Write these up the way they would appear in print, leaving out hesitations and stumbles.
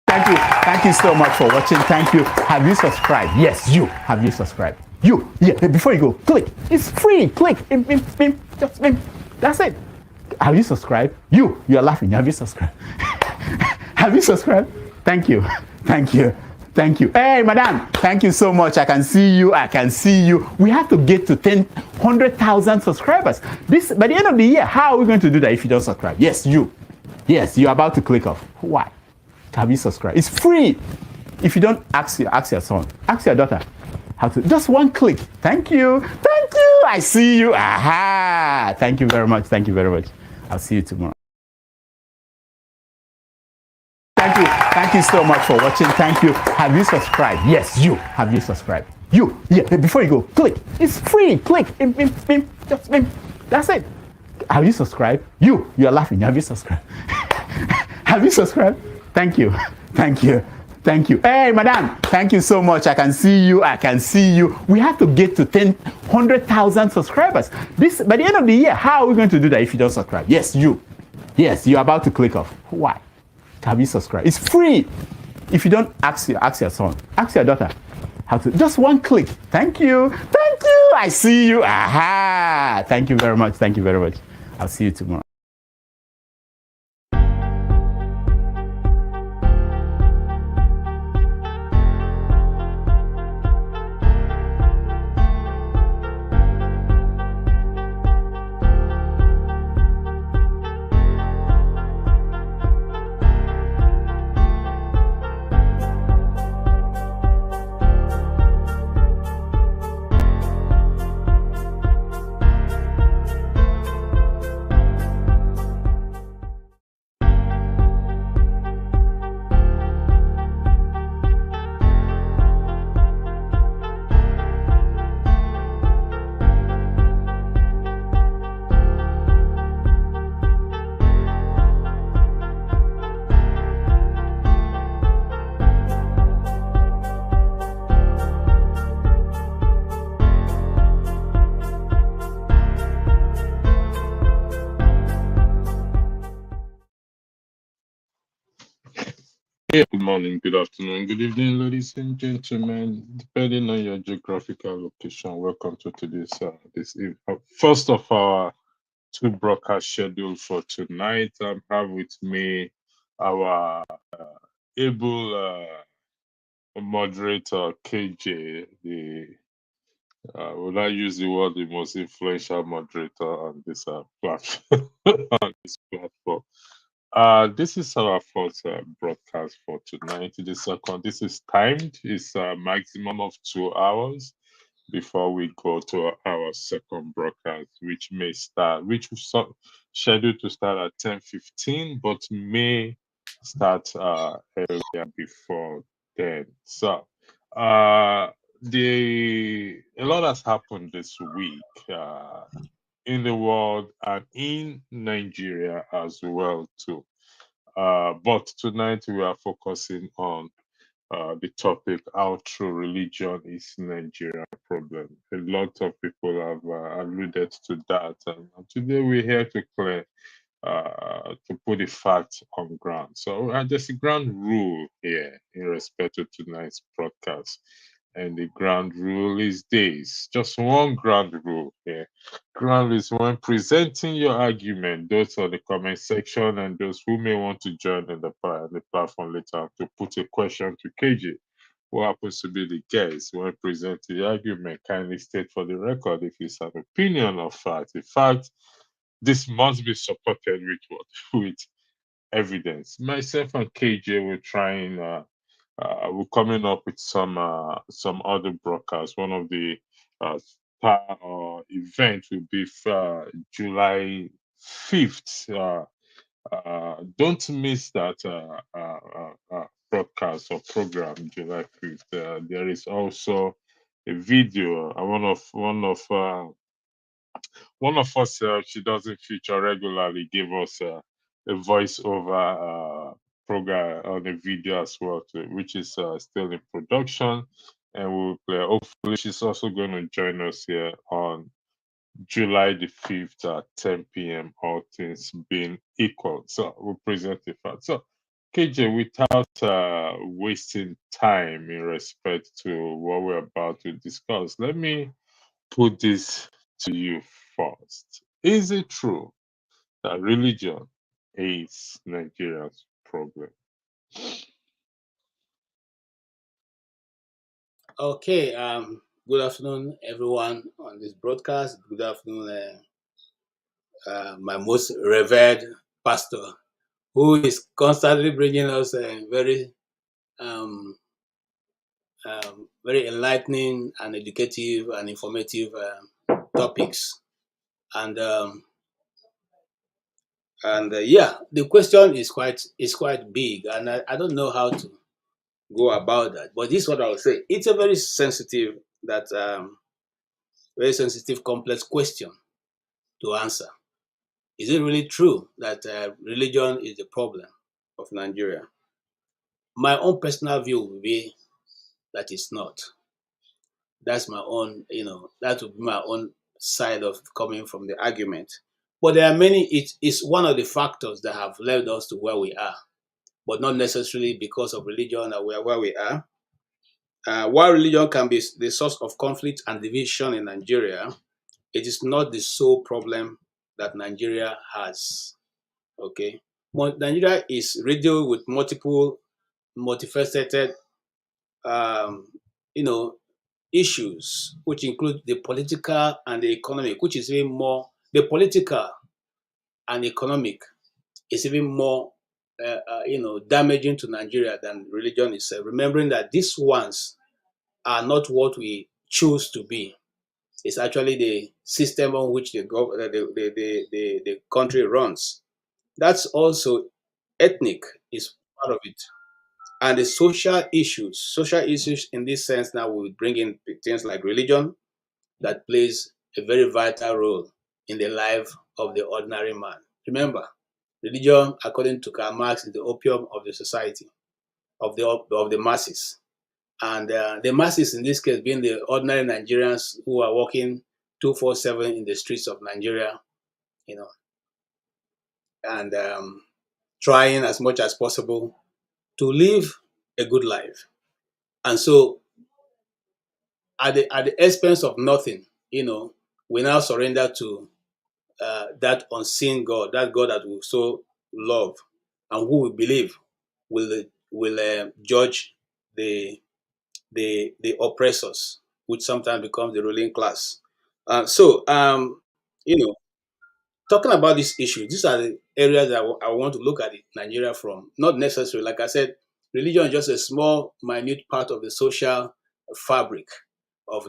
Thank you. Thank you so much for watching. Thank you. Have you subscribed? Yes, you. Have you subscribed? You. Yeah. Before you go, click. It's free. Click. Just that's it. Have you subscribed? You are laughing. Have you subscribed? Have you subscribed? Thank you. Thank you. Thank you. Hey, madam. Thank you so much. I can see you. I can see you. We have to get to 100,000 subscribers. This by the end of the year. How are we going to do that if you don't subscribe? Yes, you. Yes, you're about to click off. Why? Have you subscribed? It's free. If you don't, ask your son, ask your daughter how to. Just one click. Thank you. Thank you. I see you. Aha. Thank you very much. Thank you very much. I'll see you tomorrow. Thank you. Thank you so much for watching. Thank you. Have you subscribed? Yes, you. Have you subscribed? You. Yeah. Before you go, click. It's free. Click. Just that's it. Have you subscribed? You are laughing. Have you subscribed? Have you subscribed? Thank you. Thank you. Thank you. Hey, madam. Thank you so much. I can see you. I can see you. We have to get to 100,000 subscribers. This by the end of the year. How are we going to do that if you don't subscribe? Yes, you. Yes, you're about to click off. Why? Have you subscribed? It's free. If you don't, ask your son, ask your daughter how to. Just one click. Thank you. Thank you. I see you. Aha. Thank you very much. Thank you very much. I'll see you tomorrow. Good morning, good afternoon, good evening, ladies and gentlemen, depending on your geographical location. Welcome to today's first of our two broadcast scheduled for tonight. I have with me our able moderator KJ. Would I use the word the most influential moderator on this platform? On this platform. This is our first broadcast for tonight. This is timed. It's a maximum of 2 hours before we go to our second broadcast, which was scheduled to start at 10:15, but may start earlier before then. So, a lot has happened this week. In the world and in Nigeria as well too. But tonight we are focusing on the topic how true religion is Nigeria problem. A lot of people have alluded to that, and today we're here to clear to put the facts on ground. So there's a ground rule here in respect to tonight's broadcast. And the ground rule is this. Just one ground rule here. Ground is when presenting your argument, those on the comment section and those who may want to join in the platform later to put a question to KJ, who happens to be the guest. When presenting the argument, kindly state for the record if it's an opinion or fact. In fact, this must be supported with what? With evidence. Myself and KJ were trying. We're coming up with some other broadcasts. One of the star event will be July 5th. Don't miss that broadcast or program July 5th. There is also a video. One of us, she doesn't feature regularly, gave us a voiceover program on a video as well, too, which is still in production, and we'll play. Hopefully, she's also going to join us here on July the 5th at 10 p.m. All things being equal. So we'll present the fact. So, KJ, without wasting time in respect to what we're about to discuss, let me put this to you first. Is it true that religion is Nigeria's problem? Okay, good afternoon, everyone on this broadcast. Good afternoon, my most revered pastor, who is constantly bringing us um, very enlightening and educative and informative topics. And yeah, the question is quite big, and I don't know how to go about that. But this is what I would say: it's a very sensitive, complex question to answer. Is it really true that religion is the problem of Nigeria? My own personal view would be that it's not. That's my own, that would be my own side of coming from the argument. But there are many, it's one of the factors that have led us to where we are, but not necessarily because of religion that we are where we are. While religion can be the source of conflict and division in Nigeria, it is not the sole problem that Nigeria has. Okay, Nigeria is riddled with multiple multifaceted, um, you know, issues, which include the political and the economic, which is even more. The political and economic is even more, damaging to Nigeria than religion itself. Remembering that these ones are not what we choose to be. It's actually the system on which the country runs. That's also ethnic is part of it. And the social issues in this sense now we bring in things like religion that plays a very vital role in the life of the ordinary man. Remember, religion, according to Karl Marx, is the opium of the society, of the masses. And the masses in this case being the ordinary Nigerians who are walking 247 in the streets of Nigeria, you know, and trying as much as possible to live a good life. And so at the expense of nothing, we now surrender to that unseen God, that God that we so love and who we believe will judge the the oppressors, which sometimes becomes the ruling class. So, you know, talking about this issue, these are the areas that I want to look at it, Nigeria from. Not necessarily, like I said, religion is just a small, minute part of the social fabric of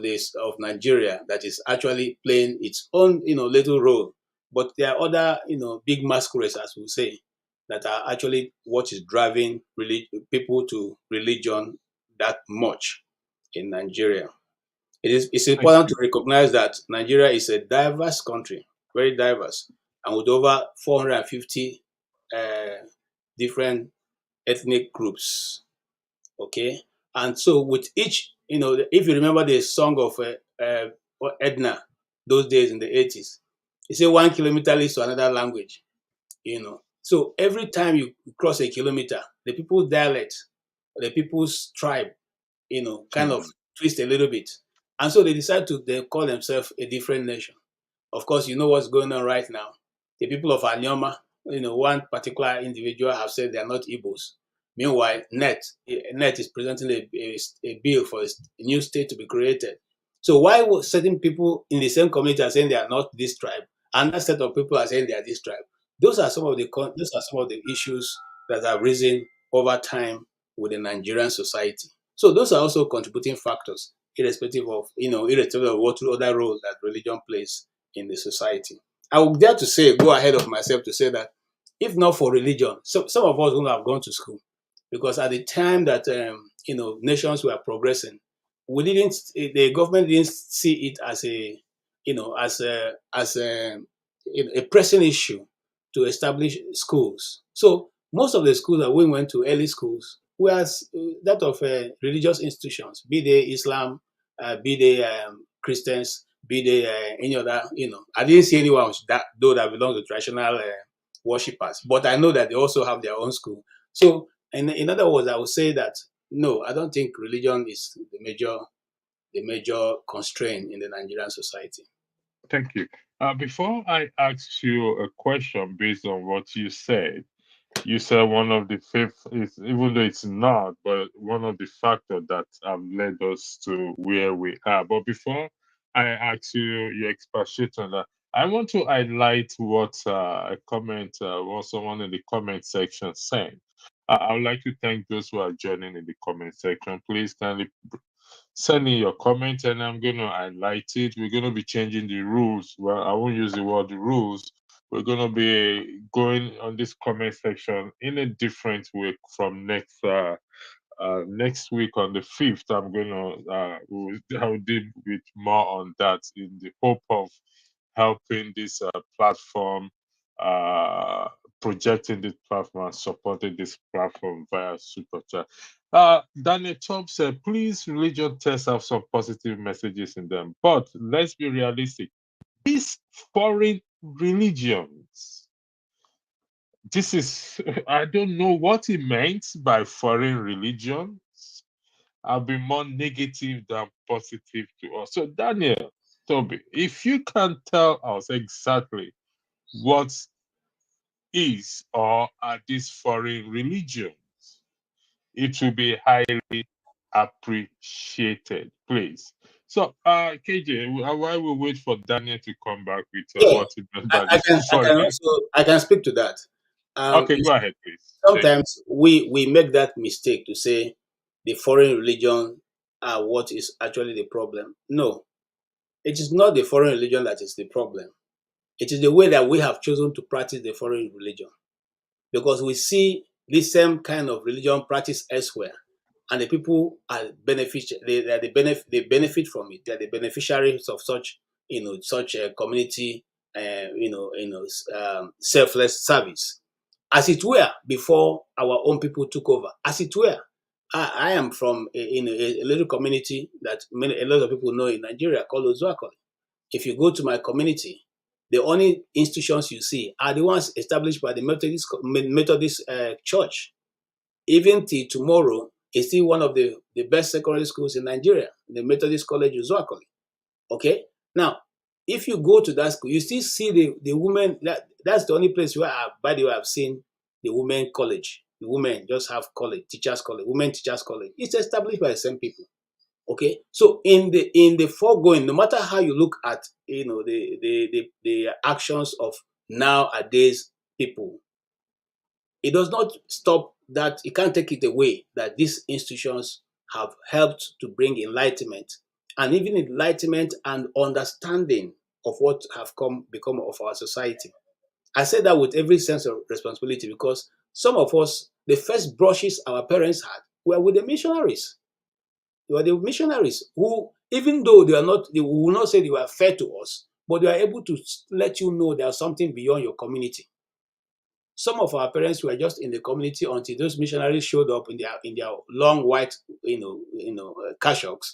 Nigeria that is actually playing its own, little role. But there are other, big masquerades, as we say, that are actually what is driving people to religion that much in Nigeria. It's Thank important to you. recognize that Nigeria is a diverse country, very diverse, and with over 450 uh, different ethnic groups. Okay, and so with each, if you remember the song of Edna, those days in the 80s, it said 1 kilometer leads to another language. So every time you cross a kilometer, the people's dialect, the people's tribe, kind of Change. twist a little bit. And so they decide to then call themselves a different nation. Of course, you know what's going on right now. The people of Anyoma, one particular individual have said they are not Igbos. Meanwhile, NET is presenting a bill for a new state to be created. So why would certain people in the same community are saying they are not this tribe, and that set of people are saying they are this tribe? Those are some of the issues that have risen over time with the Nigerian society. So those are also contributing factors, irrespective of what other role that religion plays in the society. I would dare to say, go ahead of myself to say that if not for religion, some of us wouldn't have gone to school, because at the time that nations were progressing, the government didn't see it as a pressing issue to establish schools. So most of the schools that we went to, early schools, were that of religious institutions, be they Islam, be they Christians, be they any other. I didn't see anyone that belongs to traditional worshippers, but I know that they also have their own school. So And in other words, I would say that no, I don't think religion is the major constraint in the Nigerian society. Thank you. Before I ask you a question based on what you said one of the fifth is, even though it's not, but one of the factors that have led us to where we are. But before I ask you your expatiate on that, I want to highlight what a comment, what someone in the comment section said. I would like to thank those who are joining in the comment section. Please kindly send in your comment and I'm going to highlight it. We're going to be changing the rules. Well, I won't use the word rules. We're going to be going on this comment section in a different way from next week on the 5th. I'm going to I'll deal with more on that in the hope of helping this platform, uh, projecting this platform and supporting this platform via super chat. Daniel Top said, please, religion tests have some positive messages in them, but let's be realistic. These foreign religions, this is, I don't know what he meant by foreign religions. I'll be more negative than positive to us. So, Daniel, Toby, if you can tell us exactly what is or are these foreign religions, it will be highly appreciated, please. So, KJ, while we wait for Daniel to come back with Yeah, what he meant by I this can I foreign. can also I can speak to that. Okay, go ahead, please. Thank you. Sometimes we make that mistake to say the foreign religion are what is actually the problem. No, it is not the foreign religion that is the problem. It is the way that we have chosen to practice the foreign religion, because we see this same kind of religion practiced elsewhere, and the people are they benefit from it. They are the beneficiaries of such such a community, selfless service, as it were, before our own people took over. As it were, I am from a little community that a lot of people know in Nigeria called Ozuakoli. If you go to my community, the only institutions you see are the ones established by the Methodist Church. Even till tomorrow, it's still one of the best secondary schools in Nigeria, the Methodist College Uzuakoli. Okay? Now, if you go to that school, you still see the women. That's the only place where, by the way, I've seen the women college. The women just have college, teachers college, women teachers college. It's established by the same people. Okay, so in the foregoing, no matter how you look at the actions of nowadays people, it does not stop that. It can't take it away that these institutions have helped to bring enlightenment, and even enlightenment and understanding of what have become of our society. I say that with every sense of responsibility, because some of us, the first brushes our parents had were with the missionaries. They were the missionaries who, even though they will not say they were fair to us, but they are able to let you know there's something beyond your community. Some of our parents were just in the community until those missionaries showed up in their long white, cassoks,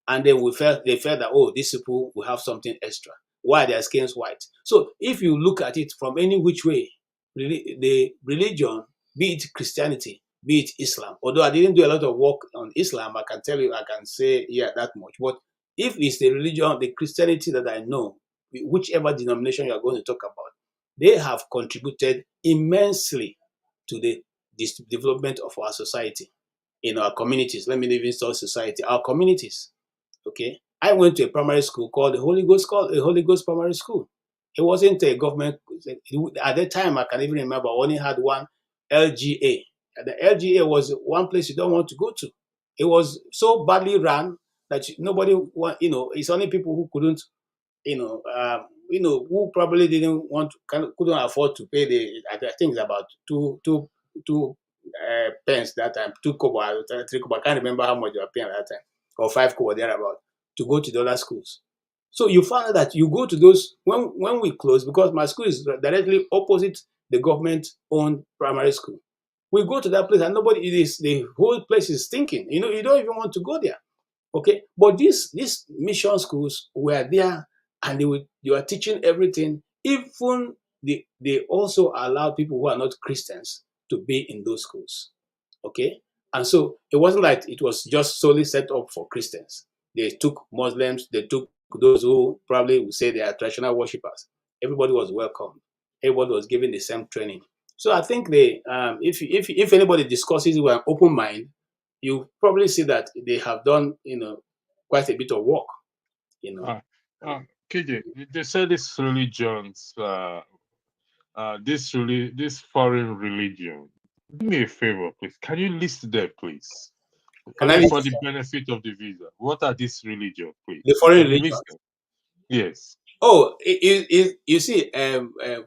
and then they felt that, oh, these people will have something extra. Why their skins white? So if you look at it from any which way, the religion, be it Christianity, be it Islam, although I didn't do a lot of work on Islam, I can say yeah that much. But if it's the religion, the Christianity that I know, whichever denomination you are going to talk about, they have contributed immensely to the development of our society, in our communities. Let me even say society, our communities. Okay, I went to a primary school called the Holy Ghost Primary School. It wasn't a government. At that time, I can even remember, I only had one LGA. And the LGA was one place you don't want to go to. It was so badly run that nobody, it's only people who couldn't, who probably didn't couldn't afford to pay I think it's about two pence that time, 2 kobo, 3 kobo. I can't remember how much they were paying at that time, or 5 kobo thereabout, to go to the other schools. So you find out that you go to those when we close, because my school is directly opposite the government-owned primary school. We go to that place and the whole place is stinking. You don't even want to go there. Okay, but these mission schools were there, and they were teaching everything. Even they also allow people who are not Christians to be in those schools. Okay, and so it wasn't like it was just solely set up for Christians. They took Muslims, they took those who probably would say they are traditional worshippers. Everybody was welcome. Everybody was given the same training. So I think if anybody discusses it with an open mind, you probably see that they have done quite a bit of work. You know, Uh, KJ, they said this religions, this foreign religion. Do me a favor, please. Can you list them, please? can I Only list for the benefit of the viewer. What are these religions, the please? foreign Can you religion? list them? Yes. Oh, you see,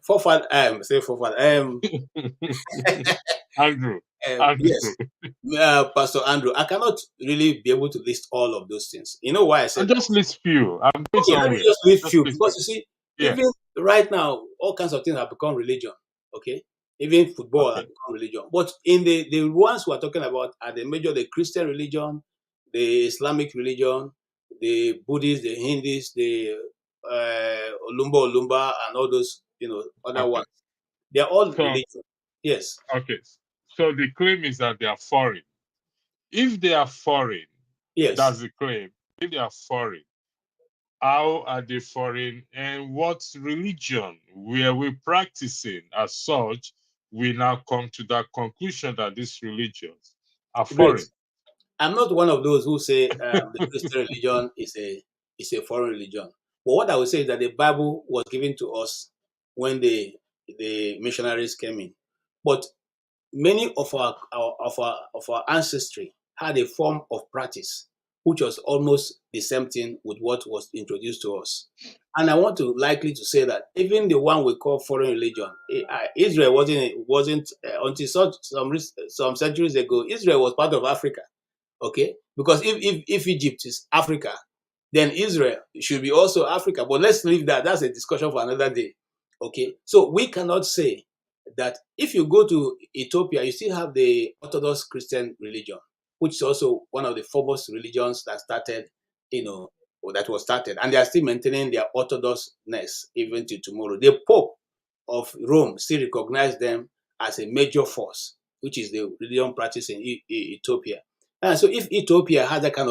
forefather, say forefather, Andrew. Andrew. yes, Pastor Andrew, I cannot really be able to list all of those things. You know why I I'll said that? just list few. I'm going Okay, let me somewhere. just list Just few list because few. you see, Yeah. even right now, all kinds of things have become religion. Okay, even football has Okay. become religion. But in the ones we're talking about are the Christian religion, the Islamic religion, the Buddhists, the Hindus, the Olumba, and all those other Okay. ones. They are all So religion. Yes, okay. So the claim is that they are foreign. If they are foreign, yes. that's the claim. If they are foreign, how are they foreign, and what religion were we practicing as such? We now come to that conclusion that these religions are Great. foreign. I'm not one of those who say the Christian religion is a foreign religion. But what I would say is that the Bible was given to us when the missionaries came in. But many of our ancestry had a form of practice which was almost the same thing with what was introduced to us. And I want to likely to say that even the one we call foreign religion, Israel wasn't until some centuries ago. Israel was part of Africa. Okay, because if Egypt is Africa, then Israel should be also Africa. But let's leave that. That's a discussion for another day. Okay, so we cannot say that if you go to Ethiopia, you still have the Orthodox Christian religion, which is also one of the foremost religions that started, or that was started, and they are still maintaining their orthodoxness even to tomorrow. The Pope of Rome still recognizes them as a major force, which is the religion practice in Ethiopia. And so, if Ethiopia has that kind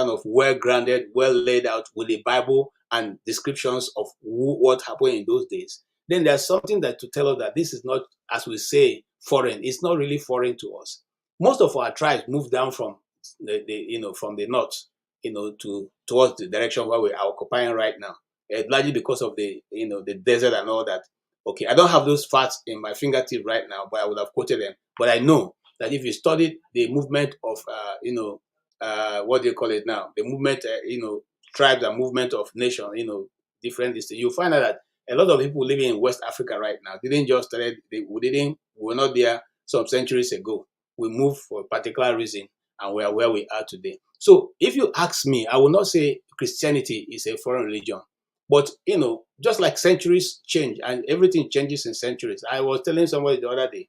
of well grounded, well laid out with the Bible and descriptions of what happened in those days, then there's something that to tell us that this is not, as we say, foreign. It's not really foreign to us. Most of our tribes moved down from from the north, to towards the direction where we are occupying right now, largely because of the desert and all that. Okay, I don't have those facts in my fingertip right now, but I would have quoted them. But I know that if you studied the movement of, what do you call it now? The movement, tribes and movement of nation, different things, you'll find out that a lot of people living in West Africa right now didn't just start, we were not there some centuries ago. We moved for a particular reason and we are where we are today. So if you ask me, I will not say Christianity is a foreign religion. But just like centuries change and everything changes in centuries. I was telling somebody the other day,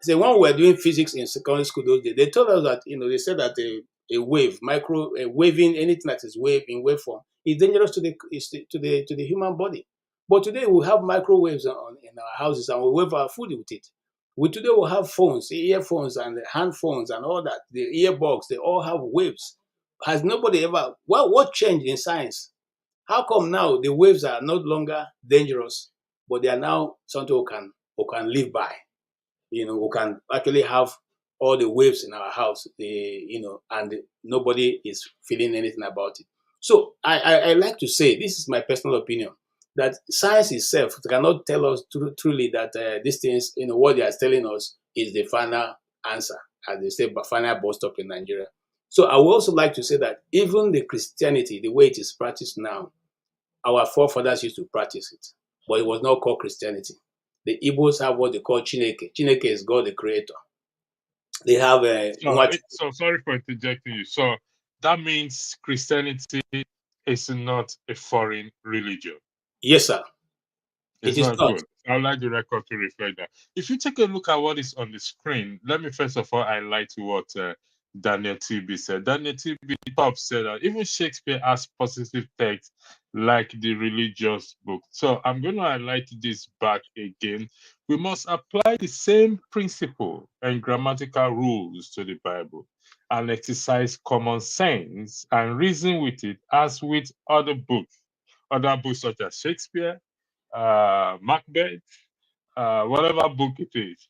say when we were doing physics in secondary school those days, they told us that they said that a wave, waving, anything that is wave in wave form is dangerous to the human body. But today we have microwaves in our houses and we wave our food with it. Today we have phones, earphones and hand phones and all that. The earbuds, they all have waves. Has nobody ever what changed in science? How come now the waves are no longer dangerous, but they are now something we can live by? We can actually have all the waves in our house, and nobody is feeling anything about it. So I like to say, this is my personal opinion, that science itself cannot tell us truly that these things, what they are telling us is the final answer, as they say, but final bus stop in Nigeria. So I would also like to say that even the Christianity, the way it is practiced now, our forefathers used to practice it, but it was not called Christianity. The Igbos have what they call Chineke. Chineke is God the Creator. They have So sorry for interjecting you. So that means Christianity is not a foreign religion. yes, sir. It It's is not not. good. I'd like the record to reflect that. If you take a look at what is on the screen, let me first of all highlight what Daniel TB said. Daniel TB top said that even Shakespeare has positive text like the religious book. So I'm going to highlight this back again. We must apply the same principle and grammatical rules to the Bible and exercise common sense and reason with it as with other books such as Shakespeare, Macbeth, whatever book it is.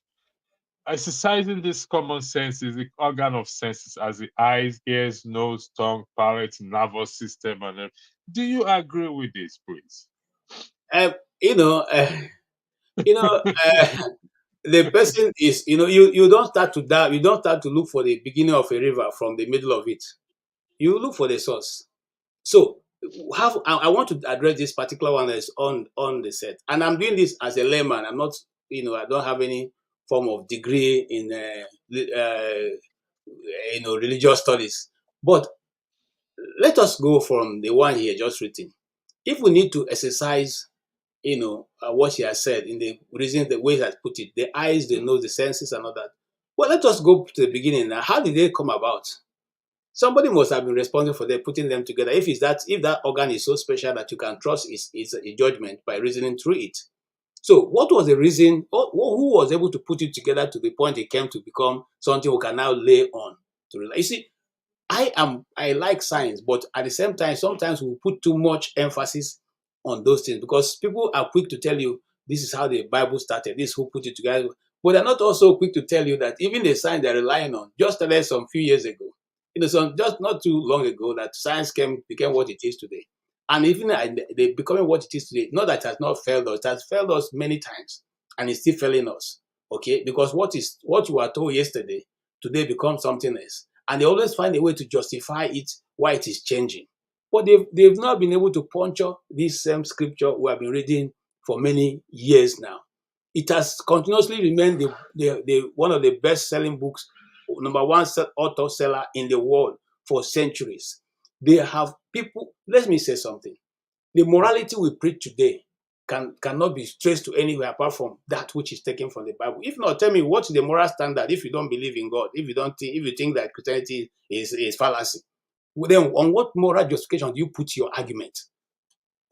Exercising this common sense is the organ of senses as the eyes, ears, nose, tongue, palate, nervous system, and do you agree with this, please? Uh, you know, you know, the person is, you don't start to dive, you don't start to look for the beginning of a river from the middle of it. You look for the source. So, I want to address this particular one that's on the set, and I'm doing this as a layman. I'm not, I don't have any form of degree in, religious studies. But let us go from the one he had just written. If we need to exercise, what he has said in the reason, the way he has put it, the eyes, the nose, the senses, and all that. Well, let us go to the beginning now. How did they come about? Somebody must have been responsible for them putting them together. If that organ is so special that you can trust its a judgment by reasoning through it. So, what was the reason? Who was able to put it together to the point it came to become something we can now lay on to rely? You see, I like science, but at the same time, sometimes we put too much emphasis on those things because people are quick to tell you this is how the Bible started, this is who put it together. But they're not also quick to tell you that even the science they're relying on just started some few years ago. Just not too long ago that science became what it is today. And even they becoming what it is today, not that it has not failed us, it has failed us many times and it's still failing us. Okay? Because what you were told yesterday, today becomes something else. And they always find a way to justify it, why it is changing. But they've not been able to puncture this same scripture we have been reading for many years now. It has continuously remained the one of the best-selling books, number one author seller in the world for centuries. They have people, let me say something. The morality we preach today cannot be traced to anywhere apart from that which is taken from the Bible. If not, tell me what's the moral standard if you don't believe in God, if you think that Christianity is fallacy. Well, then on what moral justification do you put your argument?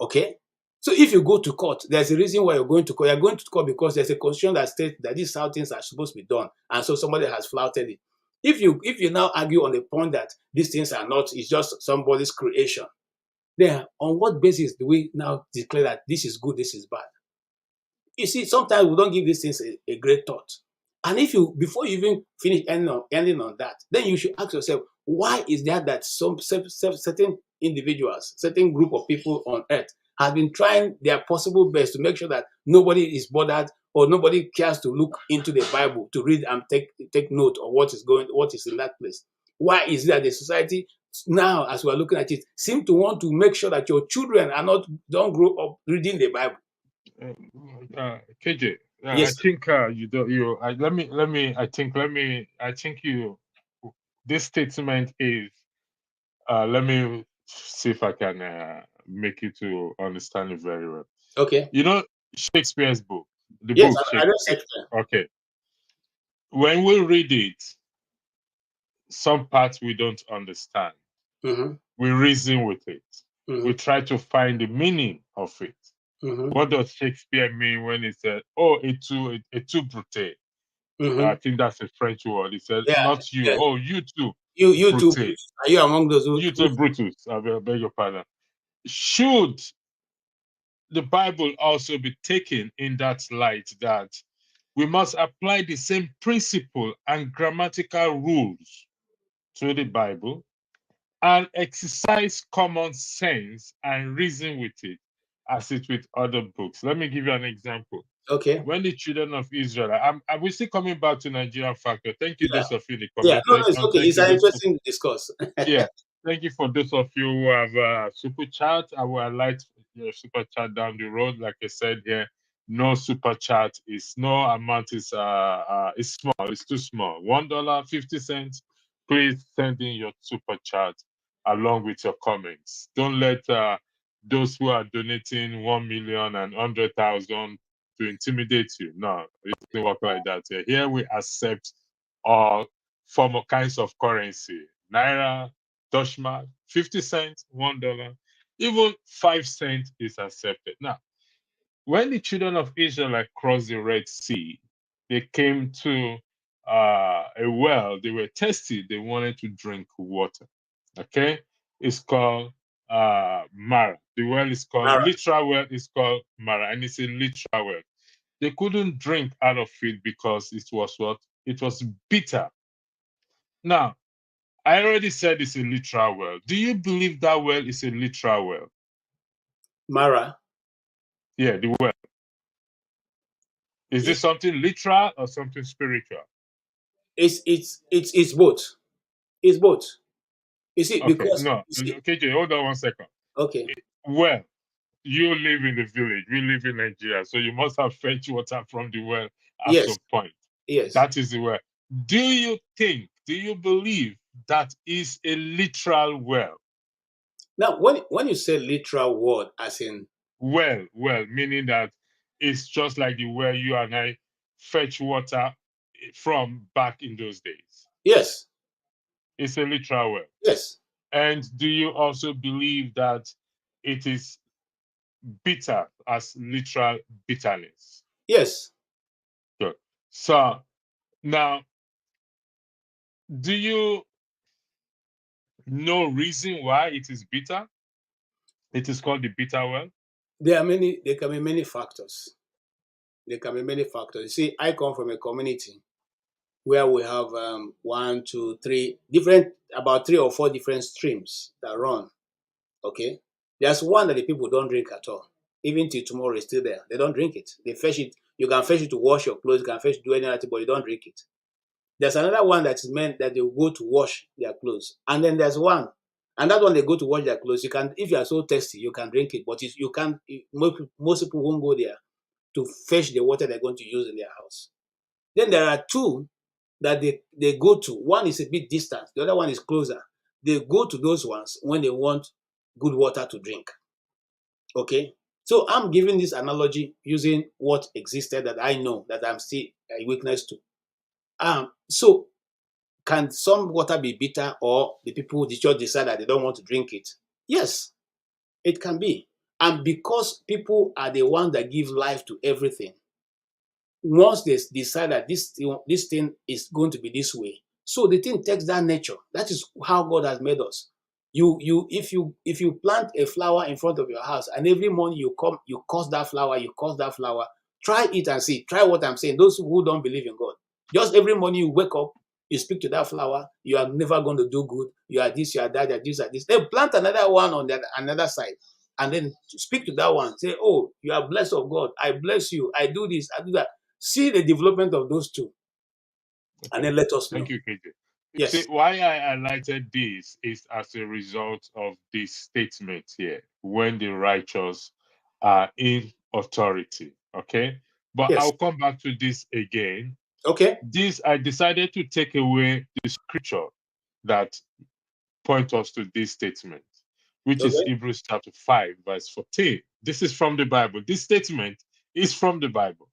Okay? So if you go to court, there's a reason why you're going to court. You're going to court because there's a constitution that states that this is how things are supposed to be done. And so somebody has flouted it. If you now argue on the point that these things are not, it's just somebody's creation, then on what basis do we now declare that this is good, this is bad? You see, sometimes we don't give these things a great thought. And before you even finish ending on that, then you should ask yourself, why is that some certain individuals, certain group of people on earth have been trying their possible best to make sure that nobody is bothered or nobody cares to look into the Bible to read and take note of what is in that place? Why is it that the society now, as we are looking at it, seem to want to make sure that your children don't grow up reading the Bible? KJ, I Yes, sir. think you don't. You let me. I think you. This statement is. Let me see if I can make you to understand it very well. Okay. You know Shakespeare's book, the Yes, book I read Shakespeare. Shakespeare. Okay. When we read it, some parts we don't understand. Mm-hmm. We reason with it. We Mm-hmm. try to find the meaning of it. Mm-hmm. What does Shakespeare mean when he said, "Oh, et tu brute"? I Mm-hmm. think that's a French word. He said, Yeah, "Not you. yeah. Oh, you too, You too, brute. Bruce. Are you among those You too, Brutus." I beg your pardon. Should the Bible also be taken in that light that we must apply the same principle and grammatical rules to the Bible and exercise common sense and reason with it as it with other books? Let me give you an example. Okay. When the children of Israel, I'm we still coming back to Nigerian factor. Thank you, Yeah. those of you in the Yeah. comment No, it's section. okay. Thank It's you, an those who, interesting discourse. yeah. Thank you for those of you who have super chat. I will highlight your super chat down the road. Like I said here, no super chat is no amount is small. It's too small. $1.50. Please send in your super chat along with your comments. Don't let those who are donating 1 million and 100,000 to intimidate you. No, it doesn't work like that. Here we accept all kinds of currency: naira, Dutch mark, 50 cents, $1, even 5 cents is accepted. Now, when the children of Israel crossed the Red Sea, they came to a well. They were thirsty. They wanted to drink water. Okay, it's called Mara. The well is called Mara. literal well is called Mara, and it's a literal well. They couldn't drink out of it because it was what? It was bitter. Now, I already said it's a literal well. Do you believe that well is a literal well? Mara. Yeah, the well. Is this something literal or something spiritual? It's both. It's both. You see, Okay, because no. you see, KJ, hold on 1 second. okay. Well, you live in the village. We live in Nigeria, so you must have fetched water from the well at Yes, some point. yes. That is the well. Do you believe that is a literal well? Now, when you say literal word, as in Well, meaning that it's just like the well you and I fetch water from back in those days. yes, It's a literal well. yes, And do you also believe that it is bitter as literal bitterness? yes. Good. So now, do you know reason why it is bitter? It is called the bitter well. There are many. There can be many factors. There can be many factors. You see, I come from a community where we have one, two, three different, about 3 or 4 different streams that run. Okay, there's one that the people don't drink at all. Even till tomorrow, it's still there. They don't drink it. They fetch it. You can fetch it to wash your clothes. You can fetch it to do anything, but you don't drink it. There's another one that is meant that they go to wash their clothes, and then there's one, and that one they go to wash their clothes. You can, if you are so thirsty, you can drink it, but you can't. Most people won't go there to fetch the water they're going to use in their house. Then there are two that they go to. One is a bit distant, the other one is closer. They go to those ones when they want good water to drink. Okay, so I'm giving this analogy using what existed that I know that I'm still a witness to. So can some water be bitter, or the people, the church, decide that they don't want to drink it? Yes, it can be. And because people are the ones that give life to everything, once they decide that this thing is going to be this way, so the thing takes that nature. That is how God has made us. If you plant a flower in front of your house, and every morning you come, you cause that flower, try it and see. Try what I'm saying. Those who don't believe in God, just every morning you wake up, you speak to that flower. You are never going to do good. You are this, you are that, you are this, you are this. Then plant another one on the another side, and then speak to that one. Say, oh, you are blessed of God. I bless you. I do this. I do that. See the development of those two, and Okay. then let us know. Thank you, KJ. See, Yes, why I highlighted this is as a result of this statement here: when the righteous are in authority. Okay. But yes. I'll come back to this again. Okay, This, I decided to take away the scripture that point us to this statement, which is okay, Hebrews chapter 5, verse 14. This is from the Bible. This statement is from the Bible,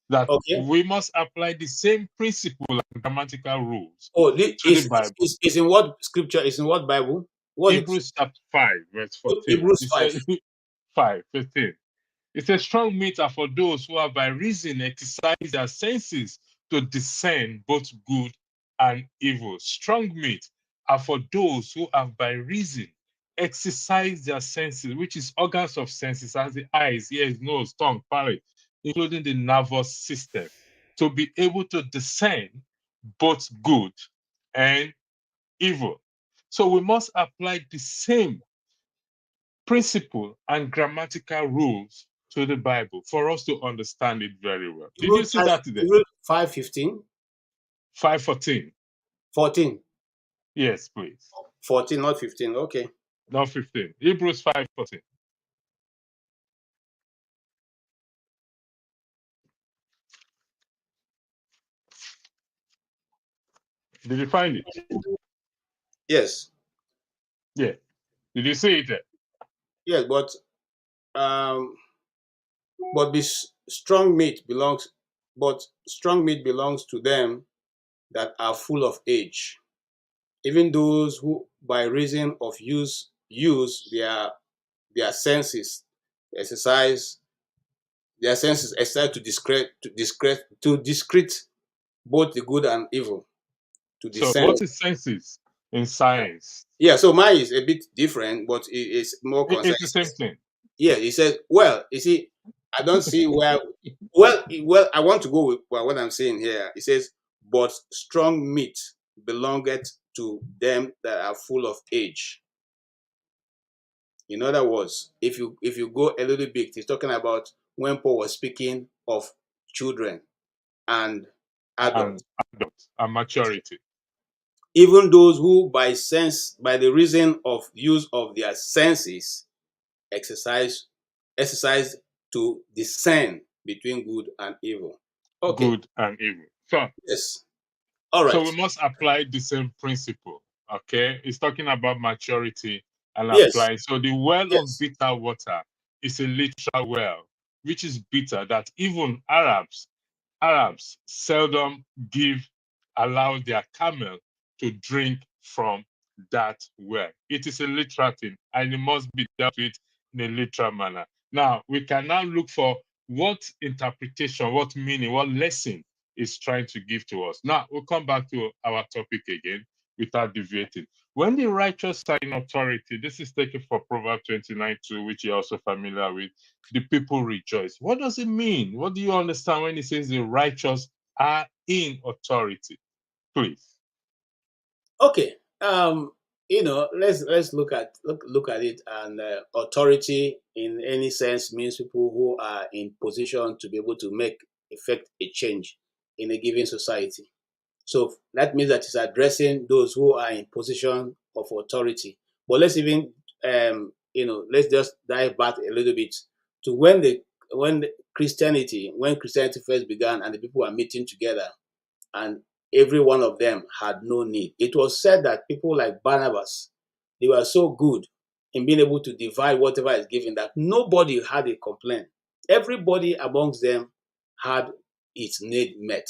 that okay. we must apply the same principle and grammatical rules Oh, this to the Bible. is in what scripture? Is in what Bible? What is Hebrews chapter 5, verse 14. Hebrews He 5? said 5, 15. It's a strong meter for those who have by reason exercise their senses to discern both good and evil. Strong meat are for those who have by reason exercise their senses, which is organs of senses, as the eyes, ears, nose, tongue, palate, including the nervous system, to be able to discern both good and evil. So we must apply the same principle and grammatical rules to the Bible for us to understand it very well. Did you see that today? Hebrews 5, 15, 5:14. 14. Yes, please. 14, not 15. Okay. Not 15. Hebrews 5:14. Did you find it? Yes. Yeah. Did you see it there? Yes, um, but strong meat belongs, but strong meat belongs to them that are full of age, even those who by reason of use their senses, exercise their senses exercise to discrete both the good and evil, to So discern. what is senses in science? Yeah, so mine is a bit different, but it's more It's the concise. same thing. Yeah, he says, well, you see, I don't see where, I want to go with what I'm saying here. It says, but strong meat belongeth to them that are full of age. In other words, if you go a little bit, he's talking about when Paul was speaking of children and And adults, adult and maturity. even those who by the reason of use of their senses, exercise exercise to discern between good and evil. Okay. Good and evil. So Yes. All So right. we must apply the same principle. Okay, it's talking about maturity and Yes. apply. So the well of Yes. bitter water is a literal well, which is bitter that even Arabs seldom allow their camel to drink from that well. It is a literal thing, and it must be dealt with in a literal manner. Now we can now look for what interpretation, what meaning, what lesson is trying to give to us. Now we'll come back to our topic again without deviating. When the righteous are in authority, this is taken from Proverbs 29:2, which you're also familiar with. The people rejoice. What does it mean? What do you understand when it says the righteous are in authority? Please. Okay. Let's look at it. And authority, in any sense, means people who are in position to be able to effect a change in a given society. So that means that it's addressing those who are in position of authority. But let's just dive back a little bit to when Christianity first began and the people were meeting together, and every one of them had no need. It was said that people like Barnabas, they were so good in being able to divide whatever is given that nobody had a complaint. Everybody amongst them had its need met.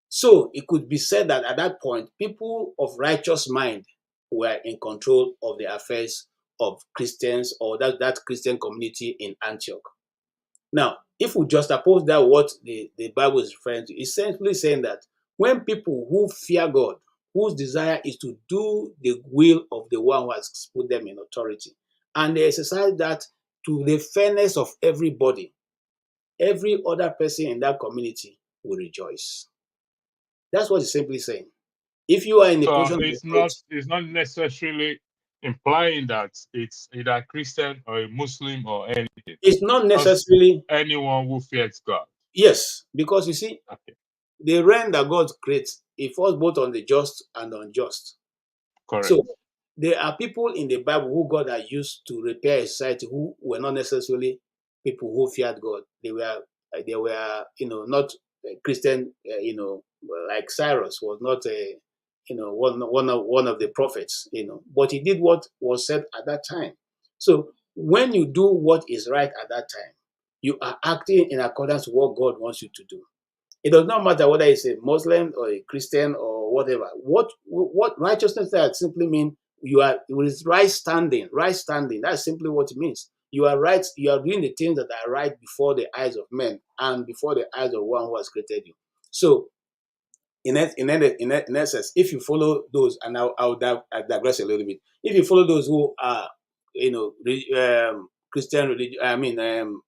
So it could be said that at that point, people of righteous mind were in control of the affairs of Christians, or that Christian community in Antioch. Now, if we juxtapose that what the Bible is referring to, it's simply saying that when people who fear God, whose desire is to do the will of the one who has put them in authority, and they exercise that to the fairness of everybody, every other person in that community will rejoice. That's what it's simply saying. If you are in a So position of authority, it's not necessarily implying that it's either Christian or a Muslim or anything. it's not Just necessarily, anyone who fears God. yes, because you see, Okay, the realm that God creates, it falls both on the just and the unjust. correct. So there are people in the Bible who God had used to repair a society who were not necessarily people who feared God. They were not Christian. Like Cyrus was not a one of the prophets. But he did what was said at that time. So when you do what is right at that time, you are acting in accordance with what God wants you to do. It does not matter whether it's a Muslim or a Christian or whatever. What righteousness that simply mean you are with right standing. Right standing. That's simply what it means. You are right. You are doing the things that are right before the eyes of men and before the eyes of one who has created you. So, in essence, if you follow those, and I'll digress a little bit. If you follow those who are, Christian religion,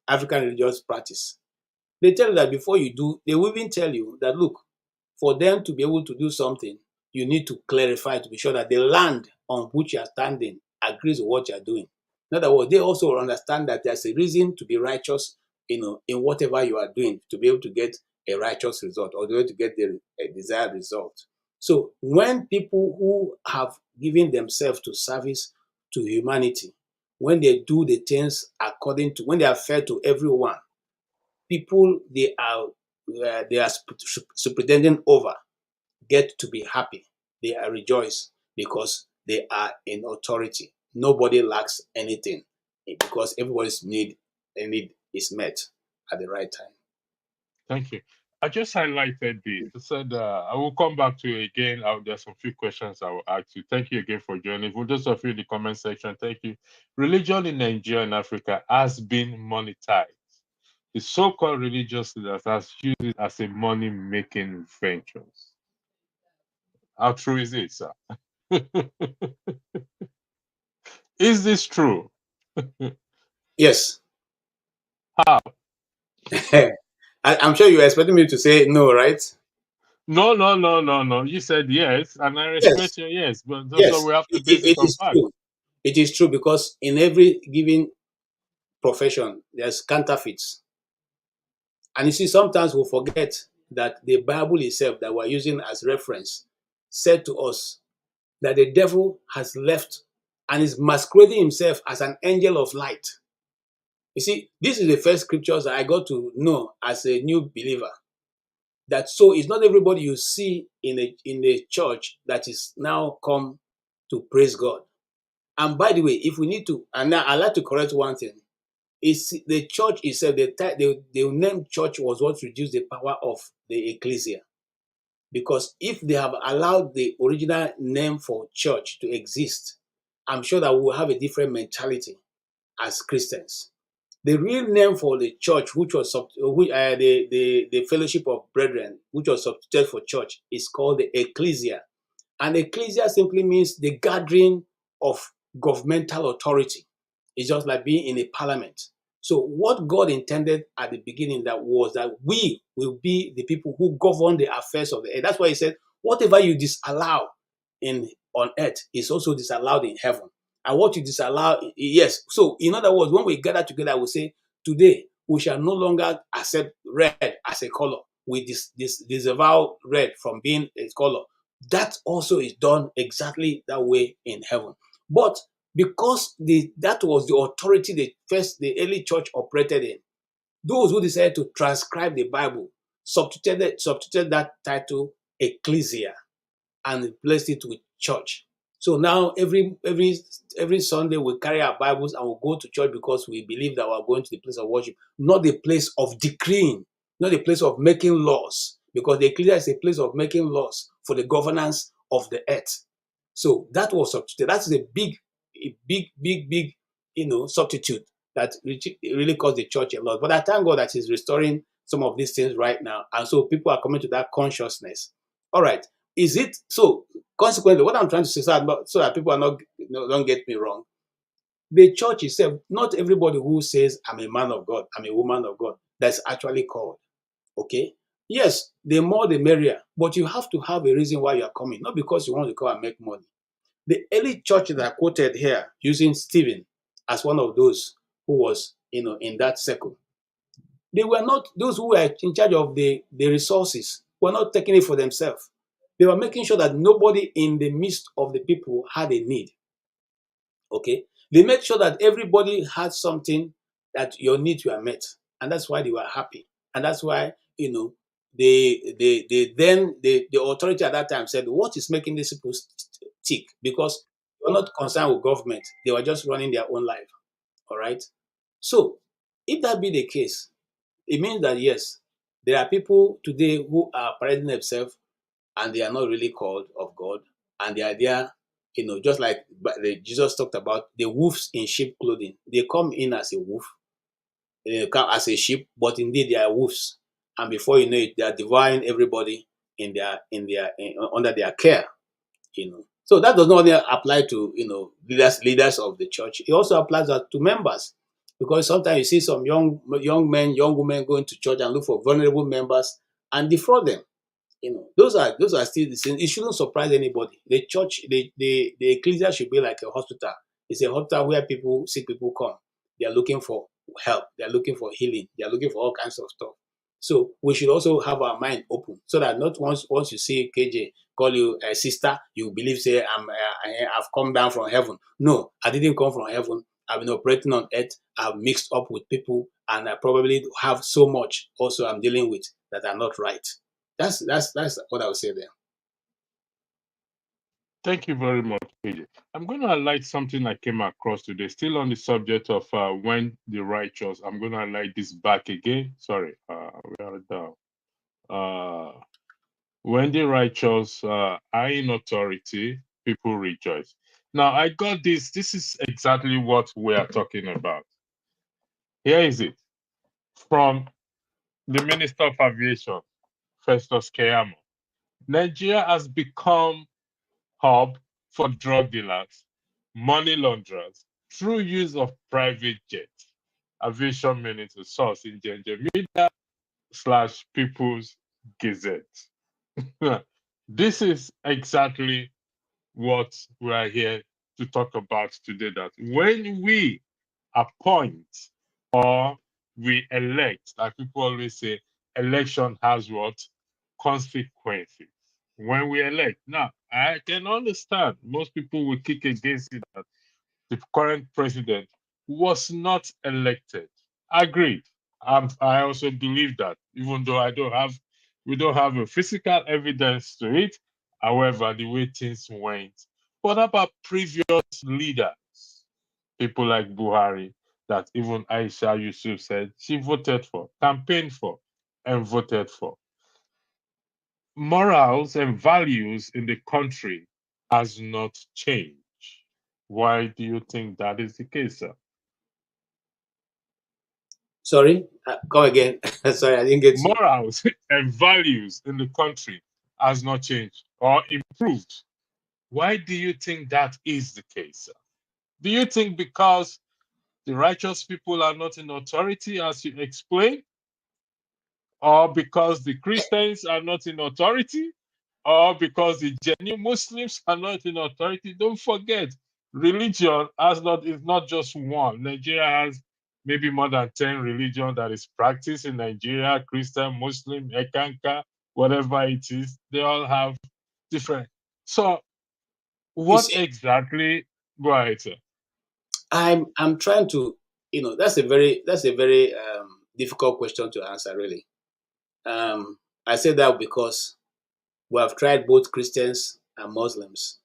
African religious practice, they tell you that before you do, they will even tell you that, look, for them to be able to do something, you need to clarify to be sure that the land on which you are standing agrees with what you are doing. In other words, they also understand that there's a reason to be righteous, in whatever you are doing, to be able to get a righteous result or to be able to get a desired result. So when people who have given themselves to service to humanity, when they do the things when they are fair to everyone, people they are superintending over get to be happy. They are rejoiced because they are in authority. Nobody lacks anything because everybody's need is met at the right time. Thank you. I just highlighted this. I said I will come back to it again. There's some few questions I will ask you. Thank you again for joining. For those of you in the comment section, thank you. Religion in Nigeria and Africa has been monetized. The so-called religious leaders has used it as a money-making venture. How true is it, sir? Is this true? Yes. How? I'm sure you were expecting me to say no, right? No, no, no, no, no. You said yes, and I Yes. respect your yes, but so Yes. we have to It, base it, it it on is fact. true. It is true because in every given profession, there's counterfeits. And you see, sometimes we forget that the Bible itself that we're using as reference said to us that the devil has left and is masquerading himself as an angel of light. You see, this is the first scriptures that I got to know as a new believer. That so it's not everybody you see in the church that is now come to praise God. And by the way, if we need to, and now I'd like to correct one thing, is the church itself, the name church was what reduced the power of the ecclesia. Because if they have allowed the original name for church to exist, I'm sure that we'll have a different mentality as Christians. The real name for the church, which was the fellowship of brethren, which was substituted for church, is called the ecclesia. And ecclesia simply means the gathering of governmental authority. It's just like being in a parliament. So what God intended at the beginning that was that we will be the people who govern the affairs of the earth. That's why he said, whatever you disallow in on earth is also disallowed in heaven. And what you disallow, yes. So in other words, when we gather together, we say, today we shall no longer accept red as a color. We disavow red from being a color. That also is done exactly that way in heaven. But because that was the authority the early church operated in, those who decided to transcribe the Bible substituted that title ecclesia and replaced it with church. So now every Sunday we carry our Bibles and we go to church because we believe that we're going to the place of worship, not the place of decreeing, not the place of making laws, because the ecclesia is a place of making laws for the governance of the earth. So that was substituted. That's a big, substitute that really cost the church a lot. But I thank God that He's restoring some of these things right now, and so people are coming to that consciousness. All right, is it so? Consequently, what I'm trying to say, so that people are not don't get me wrong. The church itself, not everybody who says I'm a man of God, I'm a woman of God, that's actually called. Okay. Yes, the more the merrier, but you have to have a reason why you are coming, not because you want to come and make money. The early church that I quoted here, using Stephen as one of those who was, in that circle, they were not those who were in charge of the resources, were not taking it for themselves. They were making sure that nobody in the midst of the people had a need. Okay. They made sure that everybody had something, that your needs were met. And that's why they were happy. And that's why, the authority at that time said, what is making these people tick? Because they were not concerned with government. They were just running their own life. All right. So if that be the case, it means that yes, there are people today who are parading themselves and they are not really called of God. And the idea, just like Jesus talked about the wolves in sheep clothing, they come in as a wolf, they come as a sheep, but indeed they are wolves. And before you know it, they are devouring everybody under their care. So that does not only apply to leaders of the church. It also applies to members, because sometimes you see some young men, young women going to church and look for vulnerable members and defraud them. Those are still the same. It shouldn't surprise anybody. The church, the ecclesia should be like a hospital. It's a hospital where sick people come. They are looking for help. They are looking for healing. They are looking for all kinds of stuff. So we should also have our mind open, so that not once you see KJ call you a sister, you believe say I've come down from heaven. No, I didn't come from heaven. I've been operating on earth. I've mixed up with people, and I probably have so much also I'm dealing with that are not right. That's what I would say there. Thank you very much, AJ. I'm going to highlight something I came across today, still on the subject of when the righteous. I'm going to highlight this back again. Sorry, we are down. When the righteous are in authority, people rejoice. Now, I got this. This is exactly what we are talking about. Here is it from the Minister of Aviation, Festus Keyamo. Nigeria has become hub for drug dealers, money launderers through use of private jets. Aviation Minister source in Media / People's Gazette. This is exactly what we are here to talk about today. That when we appoint or we elect, like people always say, election has what? Consequences. When we elect. Now, I can understand most people will kick against it that the current president was not elected. Agreed. I also believe that, even though we don't have a physical evidence to it. However, the way things went. What about previous leaders? People like Buhari, that even Aisha Yusuf said she voted for, campaigned for, and voted for. Morals and values in the country has not changed. Why do you think that is the case, sir? Sorry, come again. Sorry, I didn't get you. Morals and values in the country has not changed or improved. Why do you think that is the case, sir? Do you think because the righteous people are not in authority, as you explained, or because the Christians are not in authority, or because the genuine Muslims are not in authority? Don't forget, religion is not just one. Nigeria has maybe more than 10 religions that is practiced in Nigeria: Christian, Muslim, Ekanka, whatever it is. They all have different. So, You what see, exactly? Go ahead, sir. I'm trying to, that's a very difficult question to answer, really. I say that because we have tried both Christians and Muslims,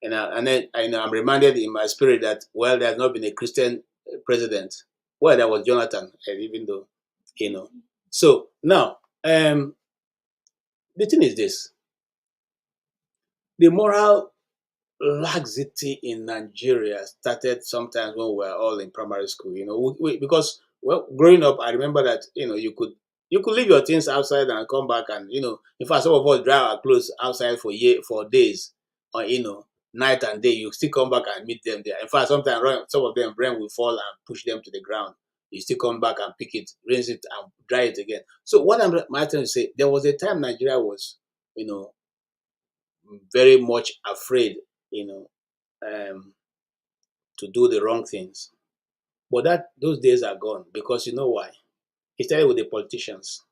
and then I'm reminded in my spirit that, well, there has not been a Christian president. Well, there was Jonathan, even though, you know. So now, the thing is this: the moral laxity in Nigeria started sometimes when we were all in primary school. Because, well, growing up, I remember that you could leave your things outside and come back, and in fact, some of us dry our clothes outside for days, or night and day. You still come back and meet them there. In fact, sometimes some of them rain will fall and push them to the ground. You still come back and pick it, rinse it, and dry it again. So what I'm trying to say, there was a time Nigeria was, you know, very much afraid, you know, to do the wrong things. But those days are gone, because you know why? It started with the politicians.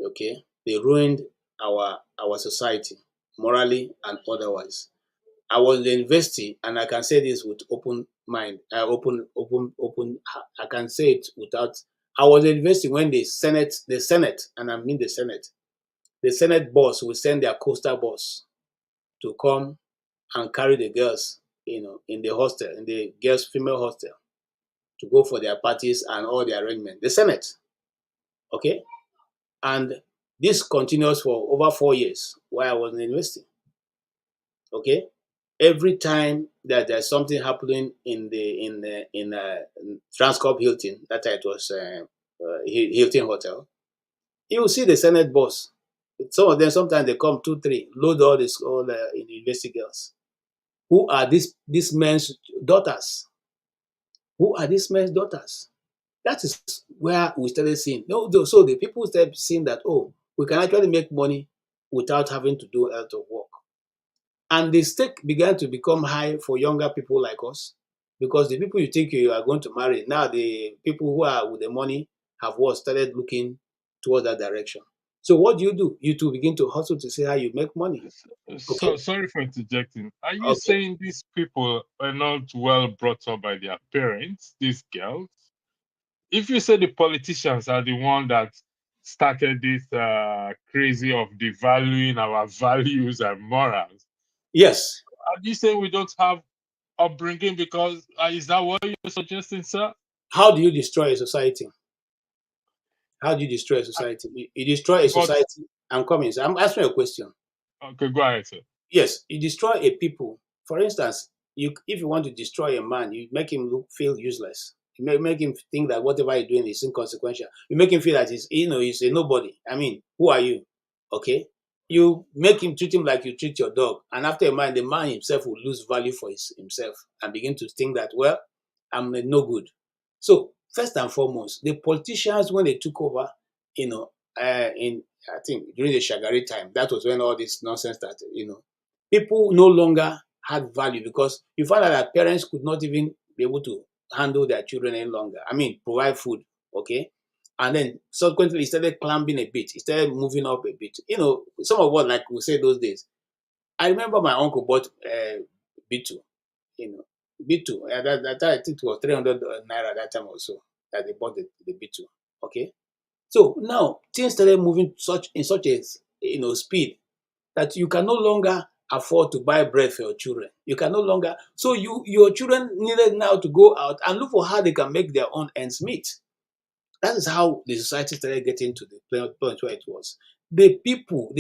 Okay, they ruined our society, morally and otherwise. I was in the university, and I can say this with open mind, open. I can say it without. I was in the university when the Senate, and I mean the Senate boss will send their coastal boss to come and carry the girls, in the hostel, in the girls' female hostel, to go for their parties and all the arrangement. The Senate, okay? And this continues for over 4 years while I was in the university, okay? Every time that there's something happening in Transcorp Hilton, that time it was Hilton Hotel, you will see the Senate boss. Some of them, sometimes they come 2, 3, load all the university girls. Who are these men's daughters? Who are these men's daughters? That is where we started seeing. No, so the people started seeing that, oh, we can actually make money without having to do a lot of work. And the stake began to become high for younger people like us, because the people you think you are going to marry, now the people who are with the money have started looking towards that direction. So what do? You two begin to hustle to see how you make money. So Okay? sorry for interjecting. Are you Okay. saying these people are not well brought up by their parents, these girls? If you say the politicians are the one that started this crazy of devaluing our values and morals, Yes. Are you saying we don't have upbringing? Because is that what you're suggesting, sir? How do you destroy a society? How do you destroy a Uh, society? You destroy a But society. I'm coming. So I'm asking you a question. okay, go ahead, sir. Yes, you destroy a people. For instance, if you want to destroy a man, you make him feel useless. You make him think that whatever he's doing is inconsequential. You make him feel that he's a nobody. I mean, who are you? Okay. You make him treat him like you treat your dog, and after a man, the man himself will lose value for himself and begin to think that, well, I'm no good. So first and foremost, the politicians when they took over, in I think during the Shagari time, that was when all this nonsense started. People no longer had value because you find out that parents could not even be able to handle their children any longer. I mean, provide food, okay? And then subsequently, he started climbing a bit. He started moving up a bit. Some of what, like we say those days. I remember my uncle bought B2, B2. That time, I think it was 300 naira that time or so that they bought the B2, okay? So now things started moving in such a speed that you can no longer afford to buy bread for your children. You can no longer. So your children needed now to go out and look for how they can make their own ends meet. That is how the society started getting to the point where it was. The people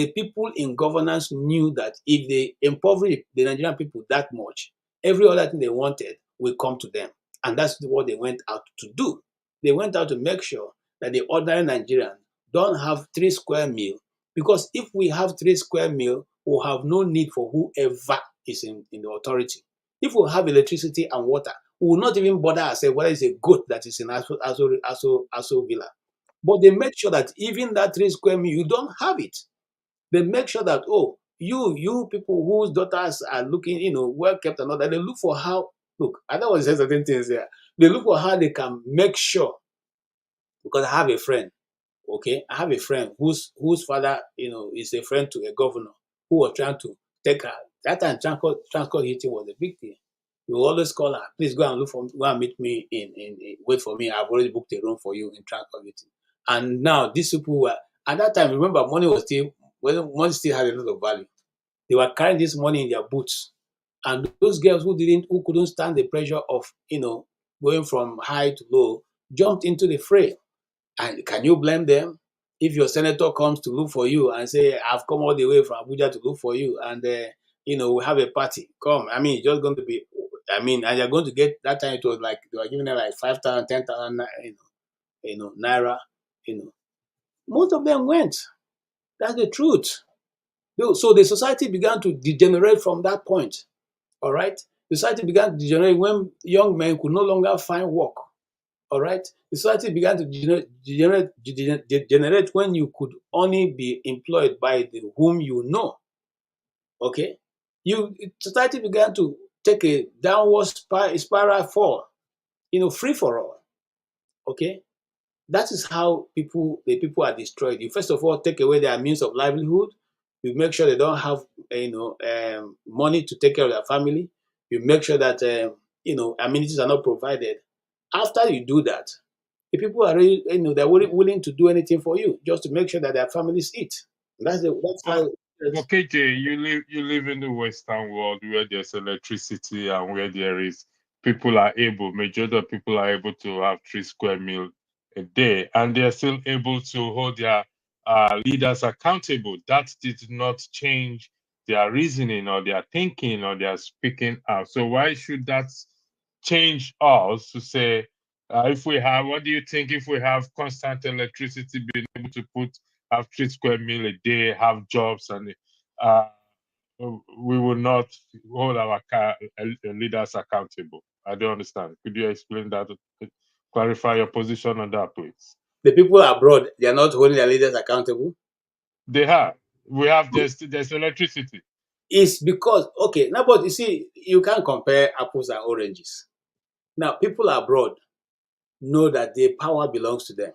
in governance knew that if they impoverish the Nigerian people that much, every other thing they wanted will come to them. And that's what they went out to do. They went out to make sure that the ordinary Nigerian don't have 3 square meal. Because if we have 3 square meal, we'll have no need for whoever is in the authority. If we have electricity and water, we will not even bother ourselves whether it's a goat that is in Aso Villa. But they make sure that even that 3 square meal, you don't have it. They make sure that, oh, you people whose daughters are looking, well kept and all that, they look for how, look, I don't want to say certain things there. They look for how they can make sure, because I have a friend, okay? I have a friend whose father, is a friend to a governor who was trying to take her. That time transport heating was a big thing. You always call her, please go and meet me wait for me. I've already booked a room for you in transport heating. And now these people were at that time. Remember, money still had a lot of value. They were carrying this money in their boots, and those girls who couldn't stand the pressure of going from high to low jumped into the fray. And can you blame them? If your senator comes to look for you and say, I've come all the way from Abuja to look for you, and we have a party, come. I mean, it's just going to be, and you're going to get, that time it was like they were giving them like 5,000, 10,000, naira. Most of them went. That's the truth. So the society began to degenerate from that point. All right. The society began to degenerate when young men could no longer find work. All right. The society began to degenerate when you could only be employed by whom you know. Okay. Society began to take a downward spiral fall, free for all. Okay. That is how the people are destroyed. You first of all take away their means of livelihood. You make sure they don't have money to take care of their family. You make sure that amenities are not provided. After you do that, the people are really, they're willing to do anything for you just to make sure that their families eat. That's But, how. but KJ, you live in the Western world where there's electricity and where there is majority of people are able to have 3 square meal a day, and they're still able to hold their leaders accountable. That did not change their reasoning or their thinking or their speaking out. So why should that change us to say, if we have, what do you think if we have constant electricity, being able to have 3 square meal a day, have jobs, and uh, we will not hold our leaders accountable? I don't understand. Could you explain that? Clarify your position on that, please. The people abroad, they are not holding their leaders accountable. They have. We have there's electricity. It's because, okay, now, but you see, you can't compare apples and oranges. Now, people abroad know that the power belongs to them,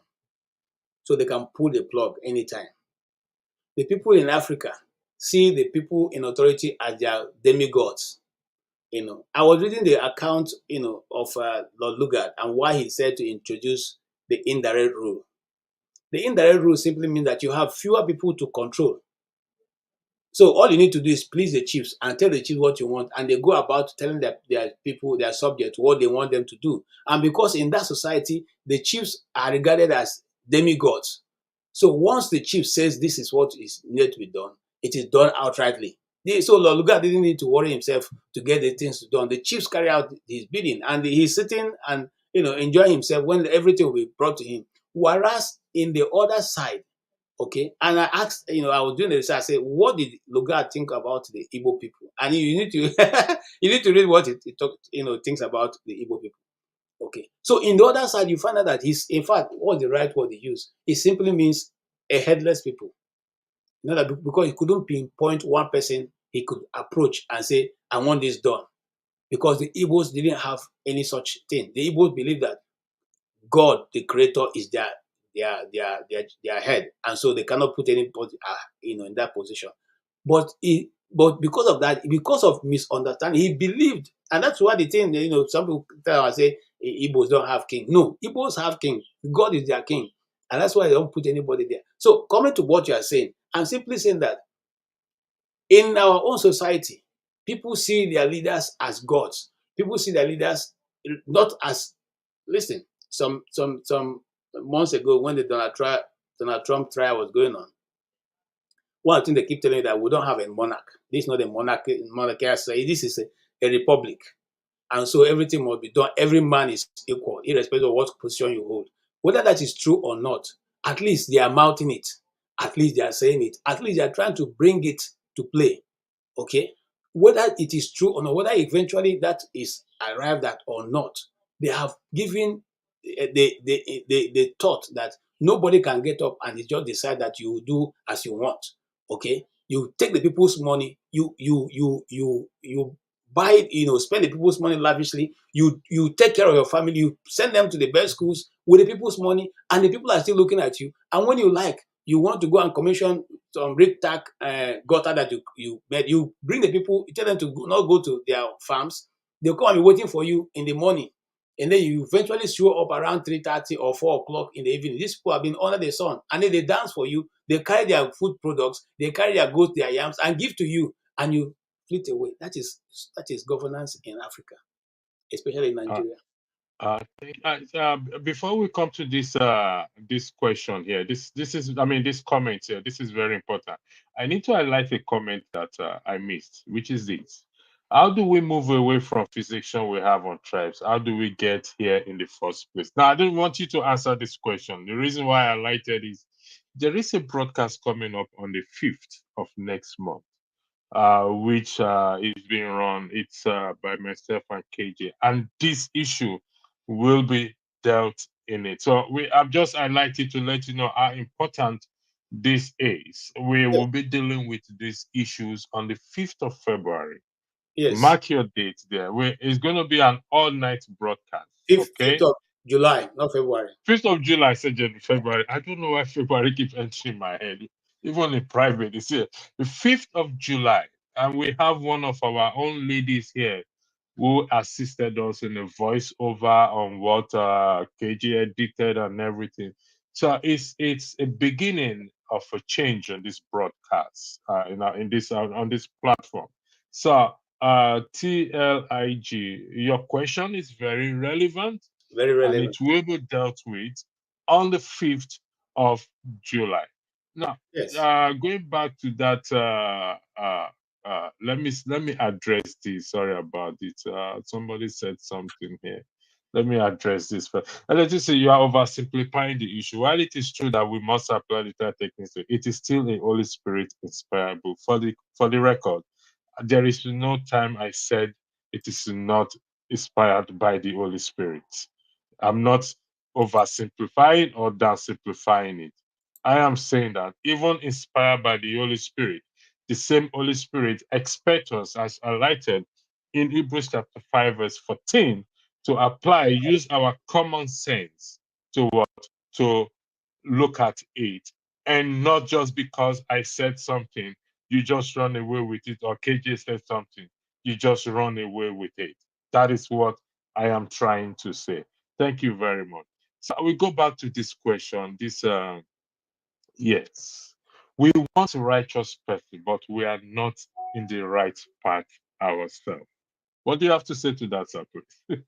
so they can pull the plug anytime. The people in Africa see the people in authority as their demigods. I was reading the account, of Lord Lugard and why he said to introduce the indirect rule. The indirect rule simply means that you have fewer people to control. So all you need to do is please the chiefs and tell the chiefs what you want, and they go about telling their people, their subjects, what they want them to do. And because in that society, the chiefs are regarded as demigods. So once the chief says this is what is needed to be done, it is done outrightly. So Lord Lugard didn't need to worry himself to get the things done. The chiefs carry out his bidding, and he's sitting and enjoying himself when everything will be brought to him. Whereas in the other side, okay, and I asked, I was doing the research. I said, what did Lugard think about the Igbo people? And you need to you need to read what it talk, thinks about the Igbo people. Okay. So in the other side, you find out that he's, in fact, what the right word he used, it simply means a headless people. That because he couldn't pinpoint one person he could approach and say, I want this done. Because the Igbos didn't have any such thing. The Igbos believe that God, the creator, is their head. And so they cannot put anybody in that position. But because of that, because of misunderstanding, he believed, and that's why the thing, some people tell us say Igbos don't have king. No, Igbos have king. God is their king, and that's why they don't put anybody there. So, coming to what you are saying, I'm simply saying that in our own society, people see their leaders as gods. People see their leaders not as, listen. Some months ago, when the Donald Trump trial was going on, one thing they keep telling you that we don't have a monarch. This is not a monarchy. This is a republic. And so everything must be done. Every man is equal, irrespective of what position you hold. Whether that is true or not, at least they are mouthing it. At least they are saying it. At least they are trying to bring it to play. Okay? Whether it is true or not, whether eventually that is arrived at or not, they have given the thought that nobody can get up and just decide that you do as you want. Okay? You take the people's money, you buy it, spend the people's money lavishly, you take care of your family, you send them to the best schools with the people's money, and the people are still looking at you. And when you you want to go and commission some rig tack gutter that you made, you bring the people, you tell them to not go to their farms, they'll come and be waiting for you in the morning. And then you eventually show up around 3:30 or 4 o'clock in the evening. These people have been under the sun, and then they dance for you. They carry their food products, they carry their goats, their yams, and give to you, and you flit away. That is governance in Africa, especially in Uh, Nigeria. Before we come to this question here, this is, I mean, this comment here, this is very important. I need to highlight a comment that I missed, which is this: how do we move away from fixation we have on tribes? How do we get here in the first place? Now, I don't want you to answer this question. The reason why I highlighted is there is a broadcast coming up on the 5th of next month, which is being run. It's by myself and KJ, and this issue will be dealt in it. So I've just highlighted to let you know how important this is. We Yes, will be dealing with these issues on the 5th of February. yes. Mark your date there. It's going to be an all-night broadcast. 5th Okay. of July, not February. 5th of July, I said February. I don't know why February keeps entering my head. Even in private, it's here. The 5th of July. And we have one of our own ladies here who assisted us in a voiceover on what KG edited and everything. So it's a beginning of a change on this broadcast, in this on this platform. So TLIG, your question is very relevant, Very and relevant. it will be dealt with on the 5th of July. Now, Yes. going back to that, let me address this. Sorry about it. Somebody said something here. Let me address this first. And let me say you are oversimplifying the issue. While it is true that we must apply the techniques, it is still a Holy Spirit inspired book. For the record, there is no time I said it is not inspired by the Holy Spirit. I'm not oversimplifying or downsimplifying it. I am saying that even inspired by the Holy Spirit, the same Holy Spirit expects us, as highlighted in Hebrews chapter 5, verse 14, to apply, use our common sense to what? To look at it. And not just because I said something, you just run away with it, or KJ said something, you just run away with it. That is what I am trying to say. Thank you very much. So we go back to this question. Yes. We want a righteous person, but we are not in the right path ourselves. What do you have to say to that, sir, please?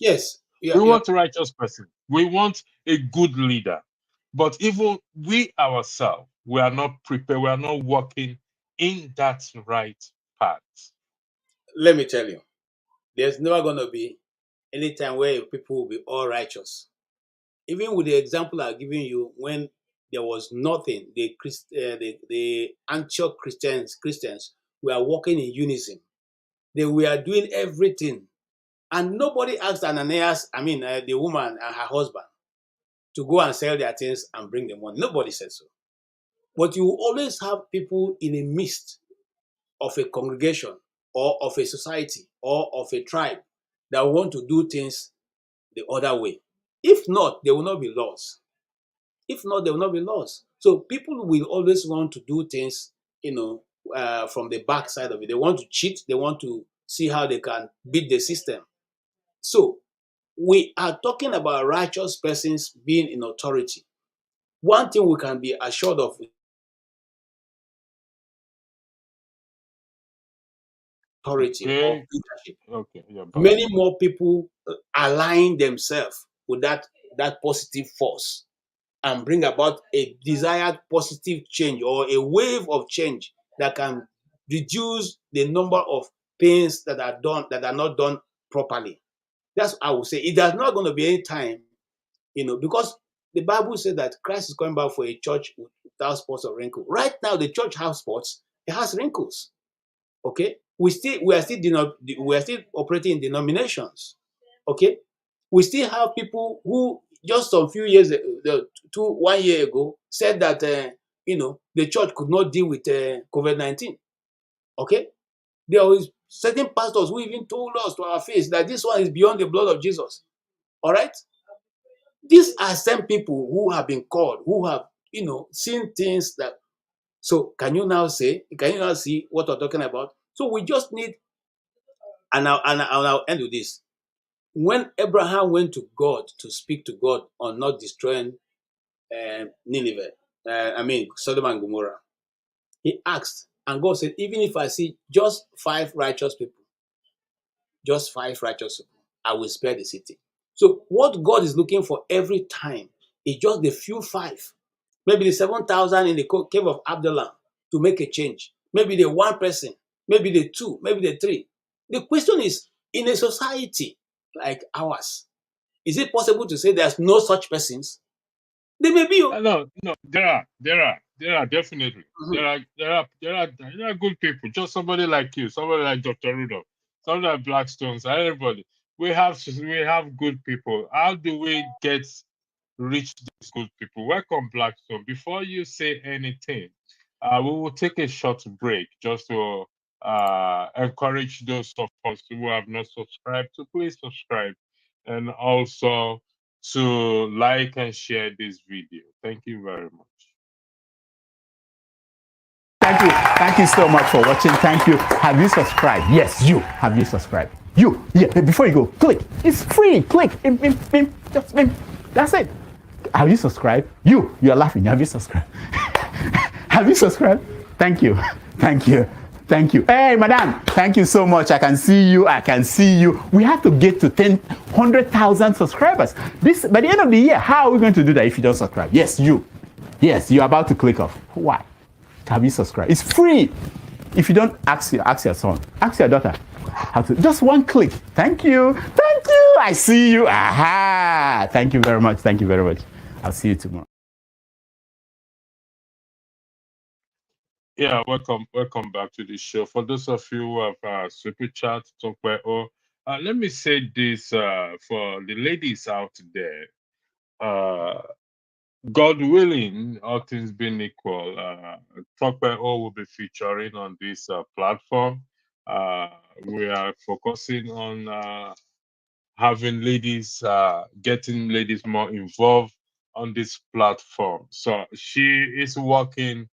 Yes, yeah, We yeah. want a righteous person. We want a good leader. But even we ourselves, we are not prepared. We are not walking in that right path. Let me tell you, there's never going to be any time where people will be all righteous. Even with the example I've given you, when there was nothing, the Antioch Christians were walking in unison. They were doing everything, and nobody asked Ananias, the woman and her husband, to go and sell their things and bring them money. Nobody said so. But you always have people in the midst of a congregation or of a society or of a tribe that want to do things the other way. If not, there will not be laws. If not, there will not be laws. So people will always want to do things, from the backside of it. They want to cheat. They want to see how they can beat the system. So we are talking about righteous persons being in authority. One thing we can be assured of authority or Okay. leadership. Okay. You're back. Many more people align themselves with that positive force and bring about a desired positive change or a wave of change that can reduce the number of things that are not done properly. That's what I would say. It is not going to be any time, because the Bible said that Christ is coming back for a church without spots or wrinkles. Right now, the church has spots; it has wrinkles. Okay, we are still operating in denominations. Okay, we still have people who just a few years, 1 year ago, said that the church could not deal with COVID-19. Okay, there are certain pastors who even told us to our face that this one is beyond the blood of Jesus. All right, these are some people who have been called, who have seen things that. So can you now see what we're talking about? So we just need, and I'll end with this. When Abraham went to God to speak to God on not destroying Nineveh, Sodom and Gomorrah, he asked, and God said, even if I see just five righteous people, I will spare the city. So what God is looking for every time is just the few five, maybe the 7,000 in the cave of Abdullah to make a change. Maybe the one person, maybe the two, maybe the three. The question is, in a society like ours, is it possible to say there's no such persons? There may be. No, no, there are definitely, Mhm. there are good people. Just somebody like you, somebody like Dr. Rudolph, somebody like Blackstones, everybody. We have good people. How do we reach these good people? Welcome, Blackstone. Before you say anything, we will take a short break just to encourage those of us who have not subscribed to please subscribe, and also to like and share this video. Thank you very much. Thank you. Thank you so much for watching. Thank you. Have you subscribed? Yes, you. Have you subscribed? You. Yeah. Before you go, click. It's free. Click. Just That's it. Have you subscribed? You are laughing. Have you subscribed? Have you subscribed? Thank you. Thank you. Thank you. Hey, madam. Thank you so much. I can see you. I can see you. We have to get to 100,000 subscribers. By the end of the year, how are we going to do that if you don't subscribe? Yes, you. Yes, you're about to click off. Why? Have you subscribed? It's free. If you don't, ask your son, ask your daughter how to. Just one click. Thank you. Thank you. I see you. Aha. Thank you very much. Thank you very much. I'll see you tomorrow. Yeah, welcome back to the show. For those of you who have super chat, talk by let me say this for the ladies out there. God willing, all things being equal, Talk by O will be featuring on this platform. We are focusing on having getting ladies more involved on this platform. So she is working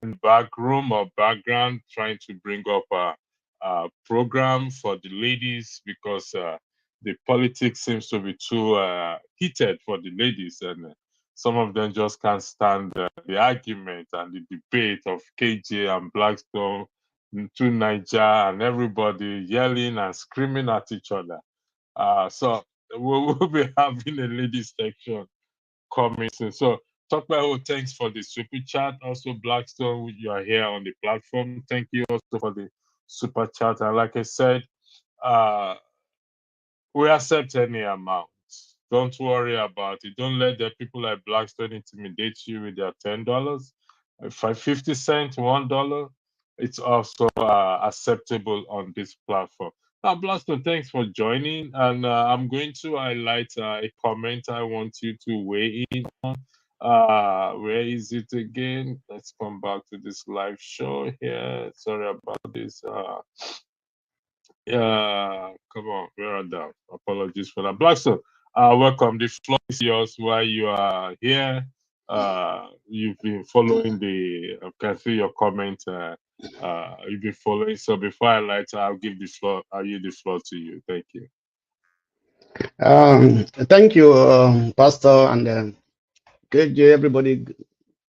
in back room or background, trying to bring up a program for the ladies because the politics seems to be too heated for the ladies, and some of them just can't stand the argument and the debate of KJ and Blackstone to Niger and everybody yelling and screaming at each other. So we'll be having a ladies section coming soon. So Tokweho, thanks for the super chat. Also, Blackstone, you are here on the platform. Thank you also for the super chat. And like I said, we accept any amount. Don't worry about it. Don't let the people like Blackstone intimidate you with their $10, 50 cents, $1. It's also acceptable on this platform. Now, Blackstone, thanks for joining. And I'm going to highlight a comment I want you to weigh in on. Where is it again? Let's come back to this live show here. Sorry about this. Come on, where are down. Apologies for that. Blackstone, welcome. The floor is yours while you are here. You've been following I can see your comment. You've been following. So before I light, I'll give the floor. I'll yield the floor to you. Thank you. Thank you, Pastor, and KJ, everybody.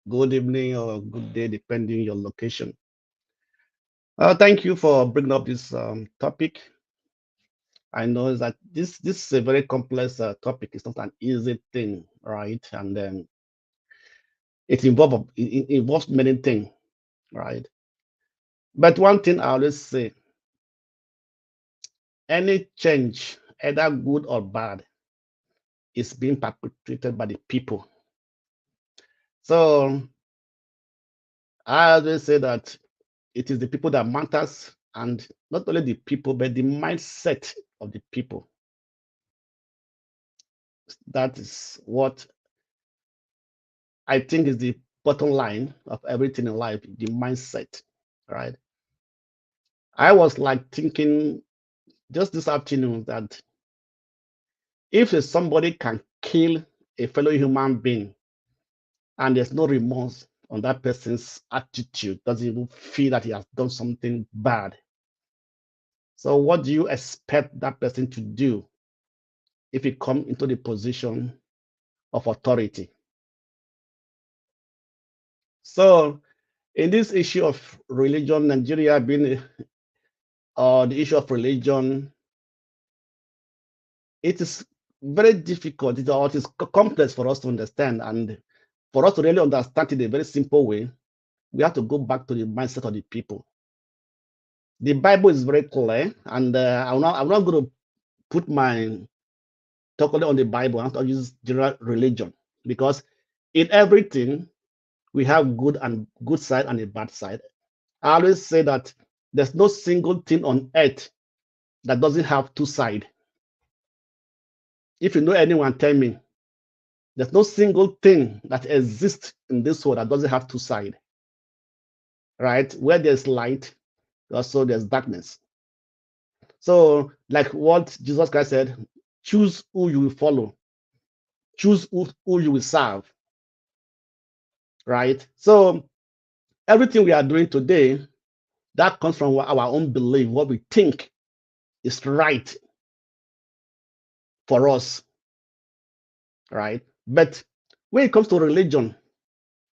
Good evening or good day, depending your location. Thank you for bringing up this topic. I know that this is a very complex topic. It's not an easy thing, right? And it involves many things, right? But one thing I always say, any change, either good or bad, is being perpetrated by the people. So I always say that it is the people that matters, and not only the people, but the mindset of the people. That is what I think is the bottom line of everything in life, the mindset, right? I was like thinking just this afternoon that if somebody can kill a fellow human being and there's no remorse on that person's attitude, doesn't even feel that he has done something bad. So what do you expect that person to do if he comes into the position of authority? So in this issue of religion, Nigeria being the issue of religion, it is very difficult, it is complex for us to understand. And for us to really understand it in a very simple way, we have to go back to the mindset of the people. The Bible is very clear, and I'm not going to put my talk only on the Bible. I'm going to use general religion, because in everything we have good side and a bad side. I always say that there's no single thing on earth that doesn't have two sides. If you know anyone, tell me. There's no single thing that exists in this world that doesn't have two sides. Right? Where there's light, also there's darkness. So, like what Jesus Christ said, choose who you will follow, choose who you will serve. Right? So, everything we are doing today, that comes from our own belief, what we think is right for us. Right? But when it comes to religion,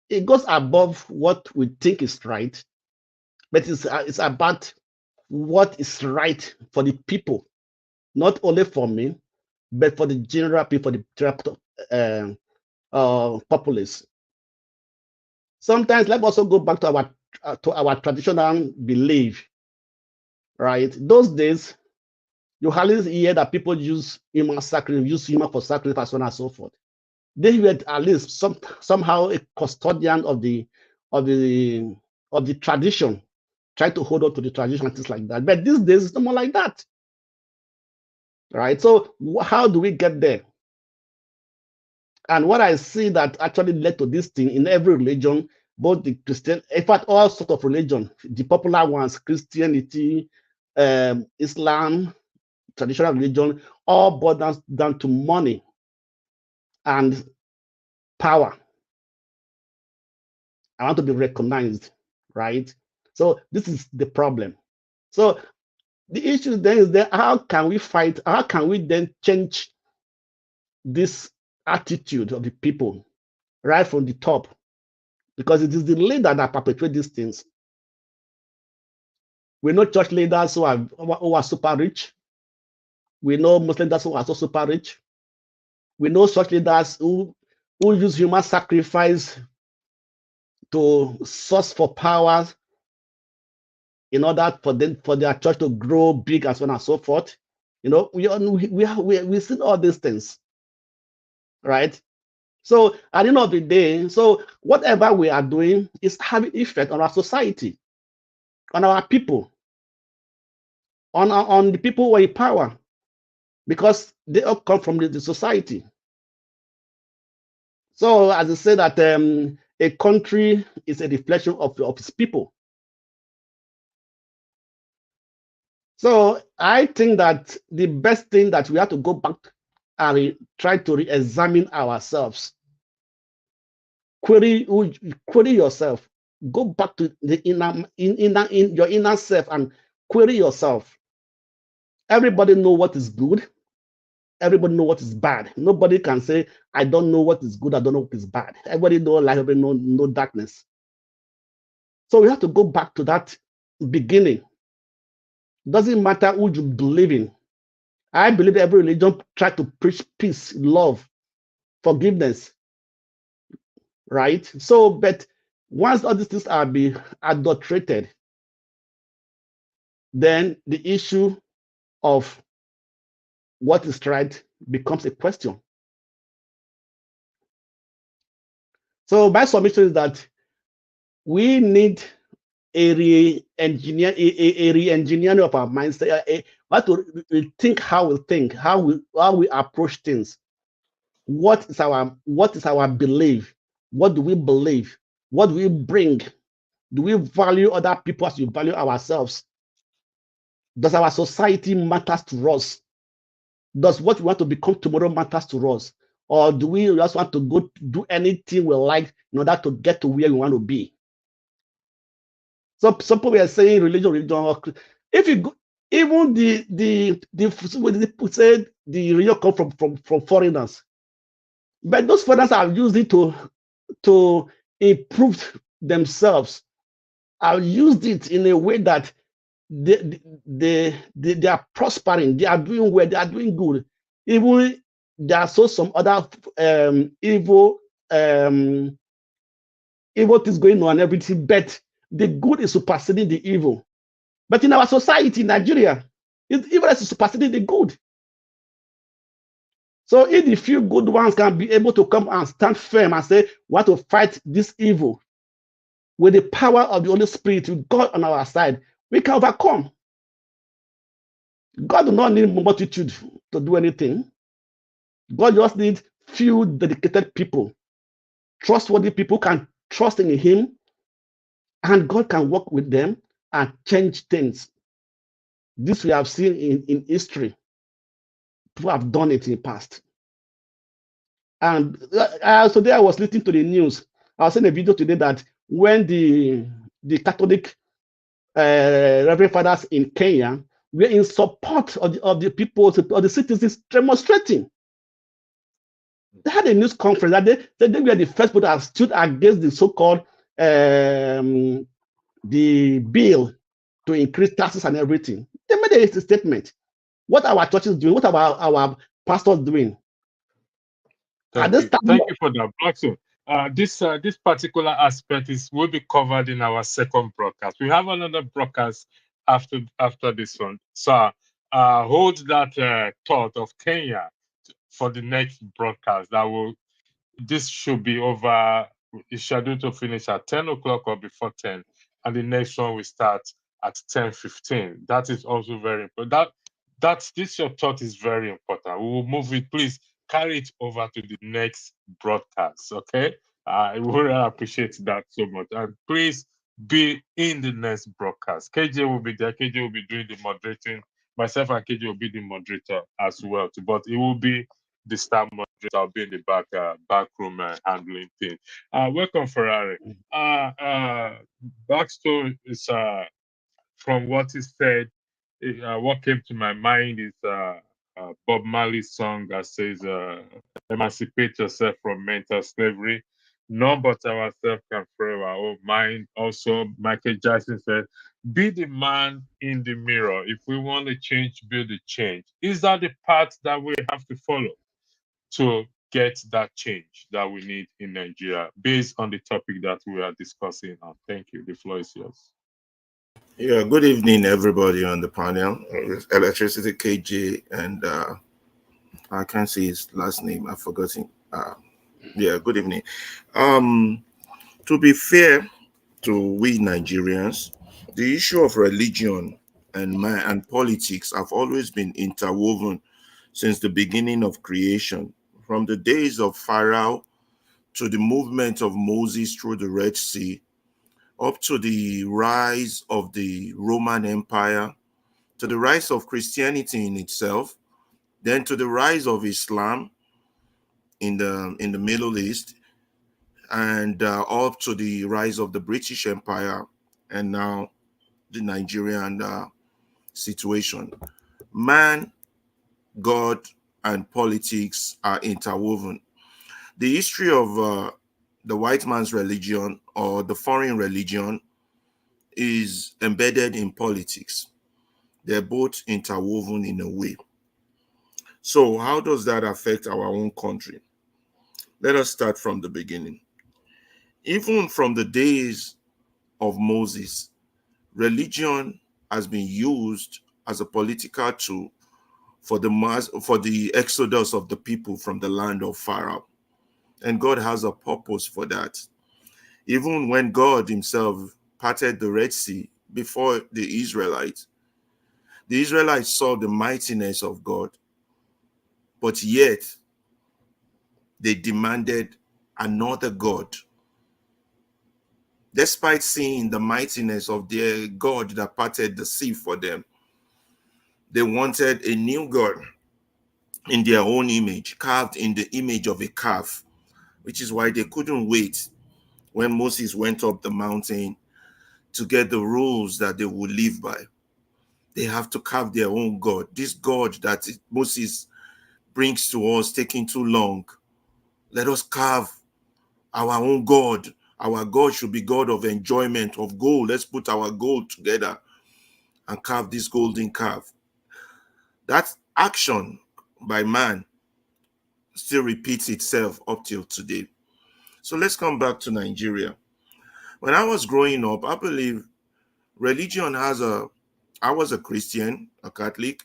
it goes above what we think is right, but it's about what is right for the people, not only for me, but for the general people, for the populace. Sometimes let's also go back to our traditional belief, right? Those days, you hardly hear that people use human for sacrifice, so on and so forth. They were at least somehow a custodian of the tradition, try to hold on to the tradition and things like that. But these days, it's no more like that, right? So how do we get there? And what I see that actually led to this thing in every religion, both the Christian, in fact, all sorts of religion, the popular ones, Christianity, Islam, traditional religion, all boils down to money and power. I want to be recognized, right? So this is the problem. So the issue then is that how can we fight? How can we then change this attitude of the people right from the top, because it is the leader that perpetuate these things. We know church leaders who are super rich. We know Muslim leaders who are so super rich. We know church leaders who use human sacrifice to source for power in order for their church to grow big, and so on and so forth. We see all these things, right? So at the end of the day, so whatever we are doing is having effect on our society, on our people, on the people who are in power, because they all come from the society. So as I say that a country is a reflection of its people. So I think that the best thing that we have to go back and try to re-examine ourselves. Query yourself. Go back to the in your inner self and query yourself. Everybody know what is good. Everybody know what is bad. Nobody can say, I don't know what is good, I don't know what is bad. Everybody know light, everybody know darkness. So we have to go back to that beginning. Doesn't matter who you believe in. I believe every religion try to preach peace, love, forgiveness, right? So, but once all these things are being adulterated, then the issue of what is right becomes a question. So my submission is that we need a re-engineering of our mindset. We have to think how we think, how we approach things. What is our belief? What do we believe? What do we bring? Do we value other people as we value ourselves? Does our society matters to us? Does what we want to become tomorrow matters to us? Or do we just want to go do anything we like in order to get to where we want to be? So some people are saying religion. If you go, even the say the religion come from foreigners, but those foreigners have used it to improve themselves. I've used it in a way that they are prospering, they are doing well, they are doing good. Even there are some other evil things going on and everything, but the good is superseding the evil. But in our society, Nigeria, evil is superseding the good. So if the few good ones can be able to come and stand firm and say, we want to fight this evil with the power of the Holy Spirit, with God on our side, we can overcome. God does not need multitude to do anything. God just needs few dedicated people, trustworthy people can trust in Him, and God can work with them and change things. This we have seen in history. People have done it in the past. And today I was listening to the news. I was seeing a video today that when the Catholic Reverend Fathers in Kenya were in support of the people, of the citizens demonstrating. They had a news conference that they were the first people that stood against the so-called the bill to increase taxes and everything. They made a statement. What are our churches doing? What are our pastors doing? Thank you for that, Blackstone. This particular aspect will be covered in our second broadcast. We have another broadcast after this one. So hold that thought of Kenya for the next broadcast. This should be over. It's scheduled to finish at 10 o'clock or before 10, and the next one will start at 10:15. That is also very important. This your thought is very important. We will move it. Please carry it over to the next broadcast. Okay, I really appreciate that so much, and please be in the next broadcast. KJ will be there. KJ will be doing the moderating. Myself and KJ will be the moderator as well. But it will be the staff moderator. I'll be in the back room handling things. Welcome, Ferrari. Backstory is from what he said. What came to my mind is Bob Marley's song that says, "Emancipate yourself from mental slavery." none but ourselves can free our own mind. Also, Michael Jackson said, be the man in the mirror. If we want to change, be the change. Is that the path that we have to follow to get that change that we need in Nigeria based on the topic that we are discussing now? Thank you. The floor is yours. Yeah, good evening, everybody on the panel. Electricity KJ, and I can't see his last name. I've forgotten. Yeah, good evening. Um, to be fair to we Nigerians, the issue of religion and man and politics have always been interwoven since the beginning of creation, from the days of Pharaoh to the movement of Moses through the Red Sea, up to the rise of the Roman Empire, to the rise of Christianity in itself, then to the rise of Islam in the Middle East, and up to the rise of the British Empire, and now the Nigerian situation. Man, God, and politics are interwoven. The history of the white man's religion or the foreign religion is embedded in politics. They're both interwoven in a way. So, how does that affect our own country? Let us start from the beginning. Even from the days of Moses, religion has been used as a political tool for the exodus of the people from the land of Pharaoh. And God has a purpose for that. Even when God himself parted the Red Sea before the Israelites saw the mightiness of God, but yet they demanded another God. Despite seeing the mightiness of their God that parted the sea for them, they wanted a new God in their own image, carved in the image of a calf, which is why they couldn't wait when Moses went up the mountain to get the rules that they would live by. They have to carve their own God. This God that Moses brings to us taking too long. Let us carve our own God. Our God should be God of enjoyment, of gold. Let's put our gold together and carve this golden calf. That action by man still repeats itself up till today. So let's come back to Nigeria. When I was growing up, I believe religion I was a Christian, a Catholic.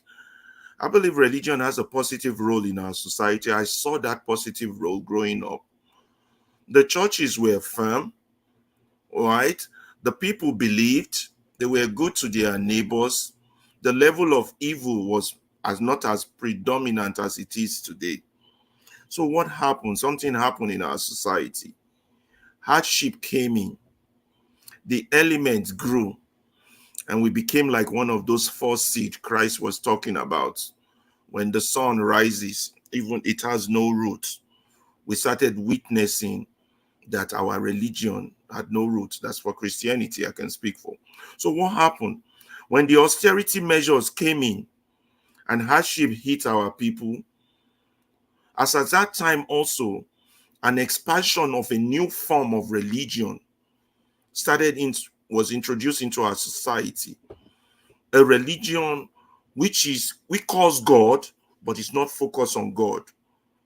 I believe religion has a positive role in our society. I saw that positive role growing up. The churches were firm, right? The people believed, they were good to their neighbors. The level of evil was as not as predominant as it is today. So what happened? Something happened in our society. Hardship came in. The elements grew, and we became like one of those four seed Christ was talking about. When the sun rises, even it has no roots. We started witnessing that our religion had no roots. That's for Christianity, I can speak for. So what happened? When the austerity measures came in and hardship hit our people, as at that time also, an expansion of a new form of religion was introduced into our society. A religion we calls God, but it's not focused on God,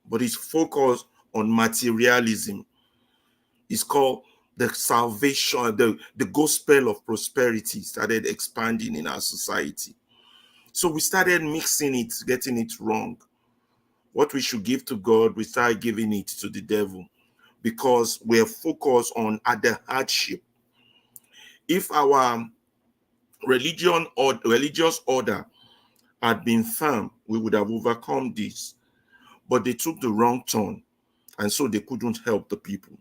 but it's focused on materialism. It's called the salvation, the gospel of prosperity started expanding in our society. So we started mixing it, getting it wrong. What we should give to God, we started giving it to the devil because we're focused on the hardship. If our religion or religious order had been firm, we would have overcome this. But they took the wrong turn, and so they couldn't help the people.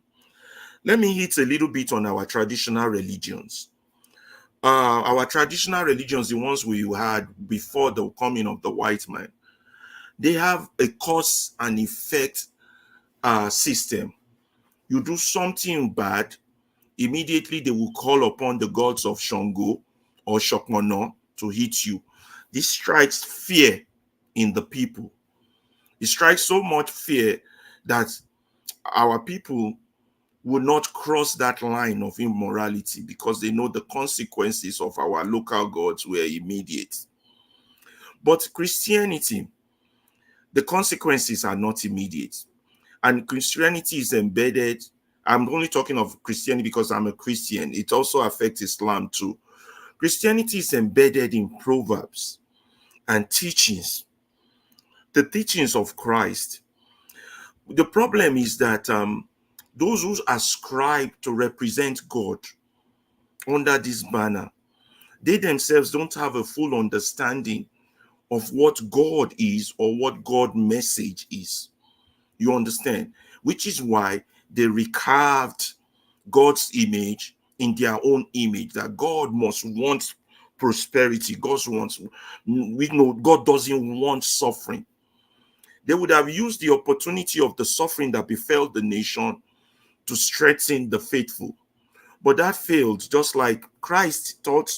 Let me hit a little bit on our traditional religions. Our traditional religions, the ones we had before the coming of the white man, they have a cause and effect system. You do something bad, immediately they will call upon the gods of Shango or Shokmono to hit you. This strikes fear in the people. It strikes so much fear that our people would not cross that line of immorality because they know the consequences of our local gods were immediate. But Christianity, the consequences are not immediate. And Christianity is embedded. I'm only talking of Christianity because I'm a Christian. It also affects Islam too. Christianity is embedded in proverbs and teachings, the teachings of Christ. The problem is that those who ascribe to represent God under this banner, they themselves don't have a full understanding of what God is or what God's message is. You understand? Which is why they recarved God's image in their own image, that God must want prosperity. We know God doesn't want suffering. They would have used the opportunity of the suffering that befell the nation to strengthen the faithful. But that failed, just like Christ taught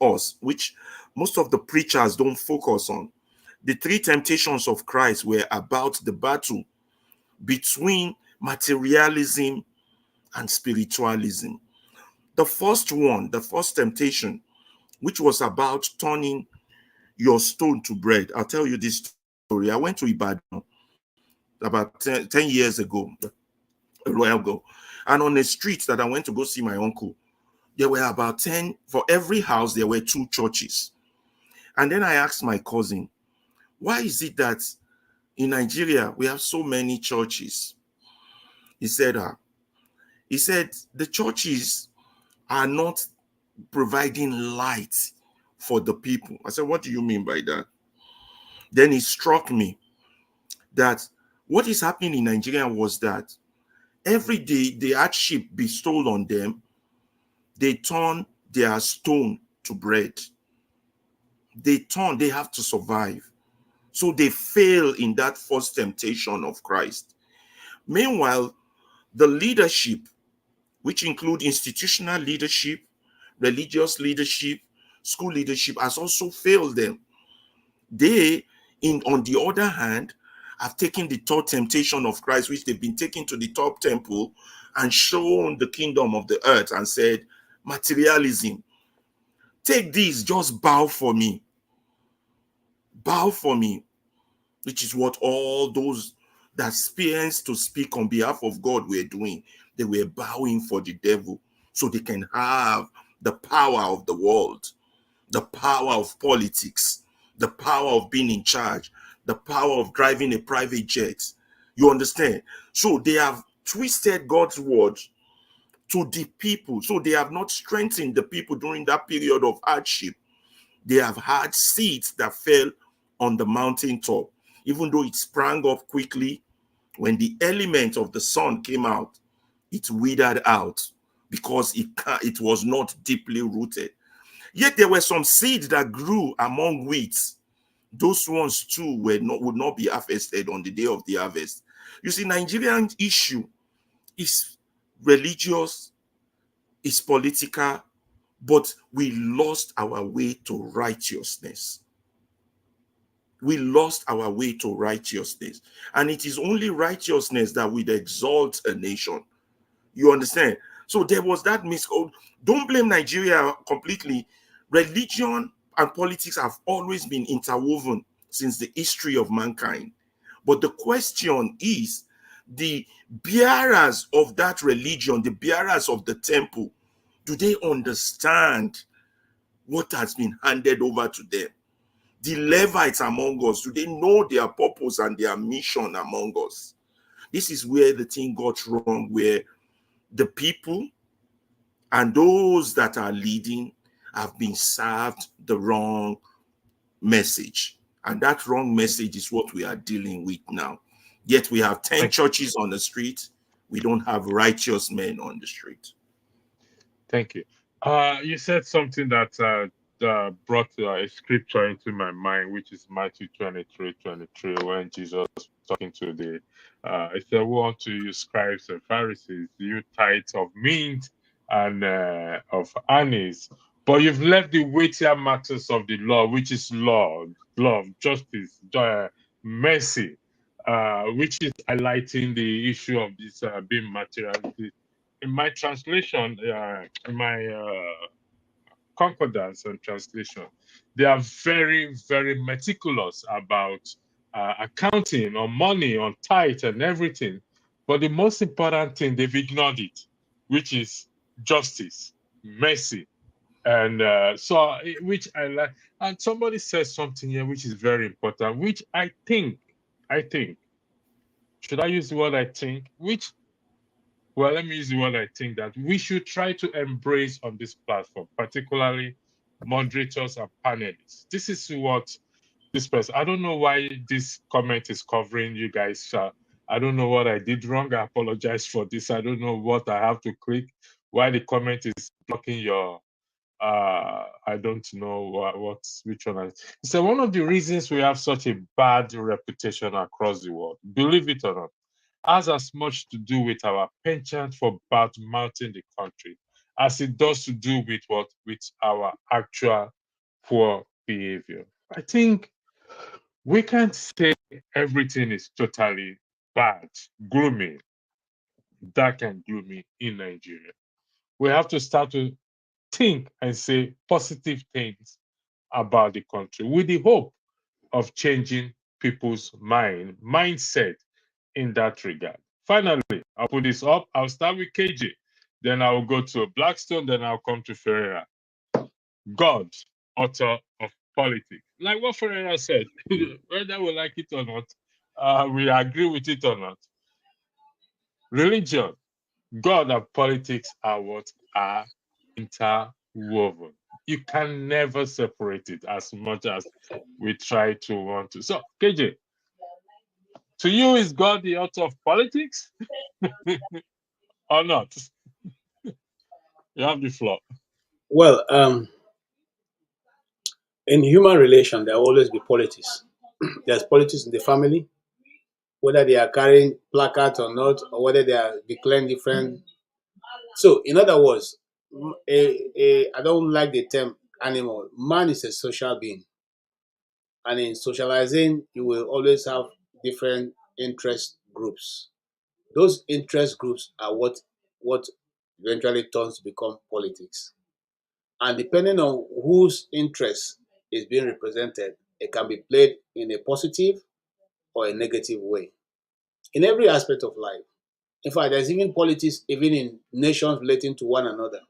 us, which most of the preachers don't focus on. The three temptations of Christ were about the battle between materialism and spiritualism. The first one, the first temptation, which was about turning your stone to bread. I'll tell you this story. I went to Ibadan about 10 years ago, a while ago. And on a street that I went to go see my uncle, there were about 10, for every house, there were 2 churches. And then I asked my cousin, why is it that in Nigeria, we have so many churches? He said, the churches are not providing light for the people. I said, what do you mean by that? Then it struck me that what is happening in Nigeria was that every day the hardship bestowed on them, they turn their stone to bread. They have to survive. So they fail in that first temptation of Christ. Meanwhile, the leadership, which include institutional leadership, religious leadership, school leadership, has also failed them. They, on the other hand, have taken the third temptation of Christ, which they've been taken to the top temple and shown the kingdom of the earth and said, materialism, take this, just bow for me. Bow for me, which is what all those that experience to speak on behalf of God were doing. They were bowing for the devil so they can have the power of the world, the power of politics, the power of being in charge, the power of driving a private jet. You understand? So they have twisted God's word to the people. So they have not strengthened the people during that period of hardship. They have had seeds that fell on the mountaintop. Even though it sprang up quickly, when the element of the sun came out, it withered out because it was not deeply rooted. Yet there were some seeds that grew among weeds. Those ones too would not be harvested on the day of the harvest. You see, Nigerian issue is religious, is political, but we lost our way to righteousness. We lost our way to righteousness. And it is only righteousness that would exalt a nation. You understand? So there was that miscode. Don't blame Nigeria completely. Religion and politics have always been interwoven since the history of mankind. But the question is, the bearers of that religion, the bearers of the temple, do they understand what has been handed over to them? The Levites among us, do they know their purpose and their mission among us? This is where the thing got wrong, where the people and those that are leading have been served the wrong message. And that wrong message is what we are dealing with now. Yet we have 10 churches on the street. We don't have righteous men on the street. Thank you. You said something that brought a scripture into my mind, which is Matthew 23:23, when Jesus was talking to he said, woe unto you, scribes and Pharisees, you tithes of mint and of anise, but you've left the weightier matters of the law, which is love, justice, mercy, which is highlighting the issue of this being materialistic in my translation, in my concordance and translation, they are very, very meticulous about accounting on money, on tithe and everything. But the most important thing, they've ignored it, which is justice, mercy. And which I like. And somebody says something here which is very important, which I think, should I use the word I think? Well, let me use the word I think, that we should try to embrace on this platform, particularly moderators and panelists. This is what this person, I don't know why this comment is covering you guys. I don't know what I did wrong. I apologize for this. I don't know what I have to click, why the comment is blocking your, I don't know which one. So one of the reasons we have such a bad reputation across the world, believe it or not, has as much to do with our penchant for bad mouthing the country as it does to do with with our actual poor behavior. I think we can't say everything is totally bad, gloomy, dark and gloomy in Nigeria. We have to start to think and say positive things about the country with the hope of changing people's mindset in that regard. Finally, I'll put this up. I'll start with KJ, then I'll go to Blackstone, then I'll come to Ferreira. God, author of politics. Like what Ferreira said, whether we like it or not, we agree with it or not. Religion, God and politics are what are interwoven. You can never separate it as much as we try to want to. So, KJ, to you, is God the author of politics or not? You have the floor. Well, in human relation, there will always be politics. There's politics in the family, whether they are carrying placards or not, or whether they are declaring different. So, in other words, I don't like the term animal. Man is a social being. And in socializing, you will always have different interest groups. Those interest groups are what eventually turns to become politics. And depending on whose interest is being represented, it can be played in a positive or a negative way. In every aspect of life. In fact, there's even politics even in nations relating to one another.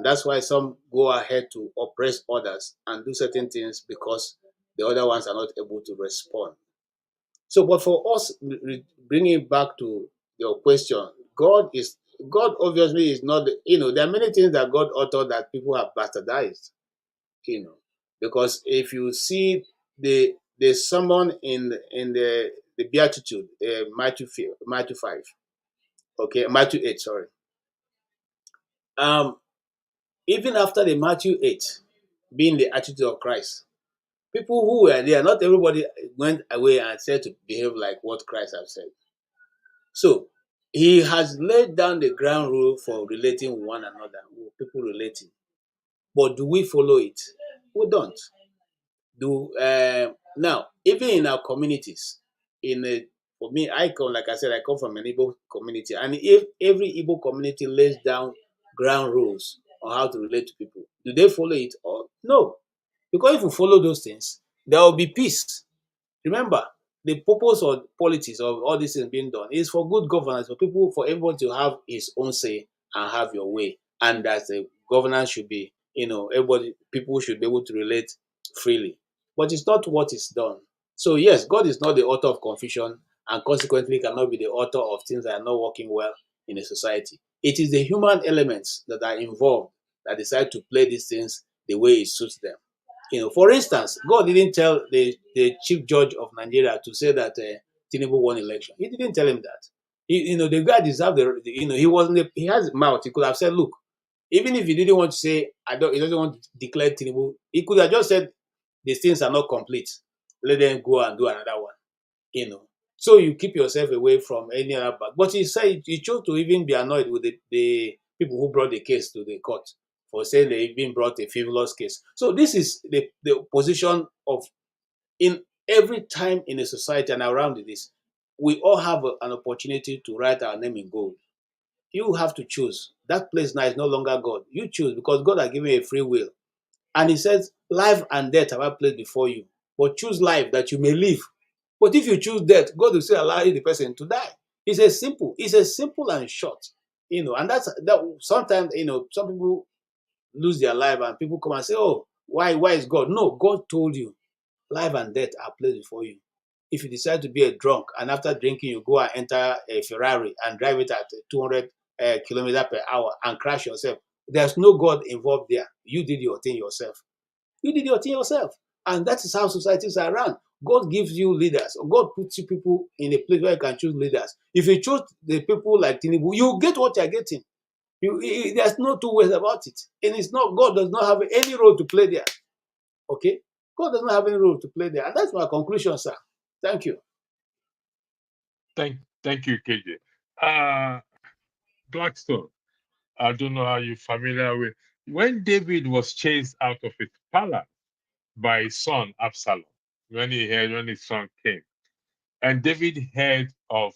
That's why some go ahead to oppress others and do certain things because the other ones are not able to respond. So, but for us, bringing it back to your question, God obviously is not, there are many things that God authored that people have bastardized, because if you see the sermon in the Beatitude, Matthew 5, okay, Matthew 8, sorry. Even after the Matthew 8 being the attitude of Christ, people who were there, not everybody went away and said to behave like what Christ has said. So he has laid down the ground rule for relating with one another, with people relating. But do we follow it? We don't. Now, even in our communities, for me, like I said, I come from an Igbo community, and if every Igbo community lays down ground rules on how to relate to people, do they follow it or no? Because if we follow those things, there will be peace. Remember, the purpose of politics of all these things being done is for good governance, for everyone to have his own say and have your way, and that the governance should be, people should be able to relate freely. But it's not what is done. So yes, God is not the author of confusion, and consequently cannot be the author of things that are not working well in a society. It is the human elements that are involved that decide to play these things the way it suits them. For instance, God didn't tell the chief judge of Nigeria to say that Tinubu won election. He didn't tell him that. The guy deserved he wasn't. He has a mouth. He could have said, "Look, even if he didn't want to say, he doesn't want to declare Tinubu, he could have just said these things are not complete. Let them go and do another one." So you keep yourself away from any other bad. But he said he chose to even be annoyed with the people who brought the case to the court for saying they even brought a frivolous case. So this is the position of, in every time in a society and around this, we all have an opportunity to write our name in gold. you have to choose. That place now is no longer God. You choose because God has given you a free will. And he says, life and death have I placed before you. But choose life that you may live. But if you choose death, God will still allow the person to die. It's a simple and short. And that's that sometimes, some people lose their life and people come and say, oh, why is God? No, God told you life and death are placed before you. If you decide to be a drunk and after drinking you go and enter a Ferrari and drive it at 200 kilometers per hour and crash yourself, there's no God involved there. You did your thing yourself. And that is how societies are run. God gives you leaders. God puts you people in a place where you can choose leaders. If you choose the people like Tinubu, you get what you're getting. There's no two ways about it. And it's not, God does not have any role to play there. Okay? God does not have any role to play there. And that's my conclusion, sir. Thank you. Thank you, KJ. Blackstone, I don't know how you're familiar with. When David was chased out of his palace by his son Absalom, when his son came, and David heard of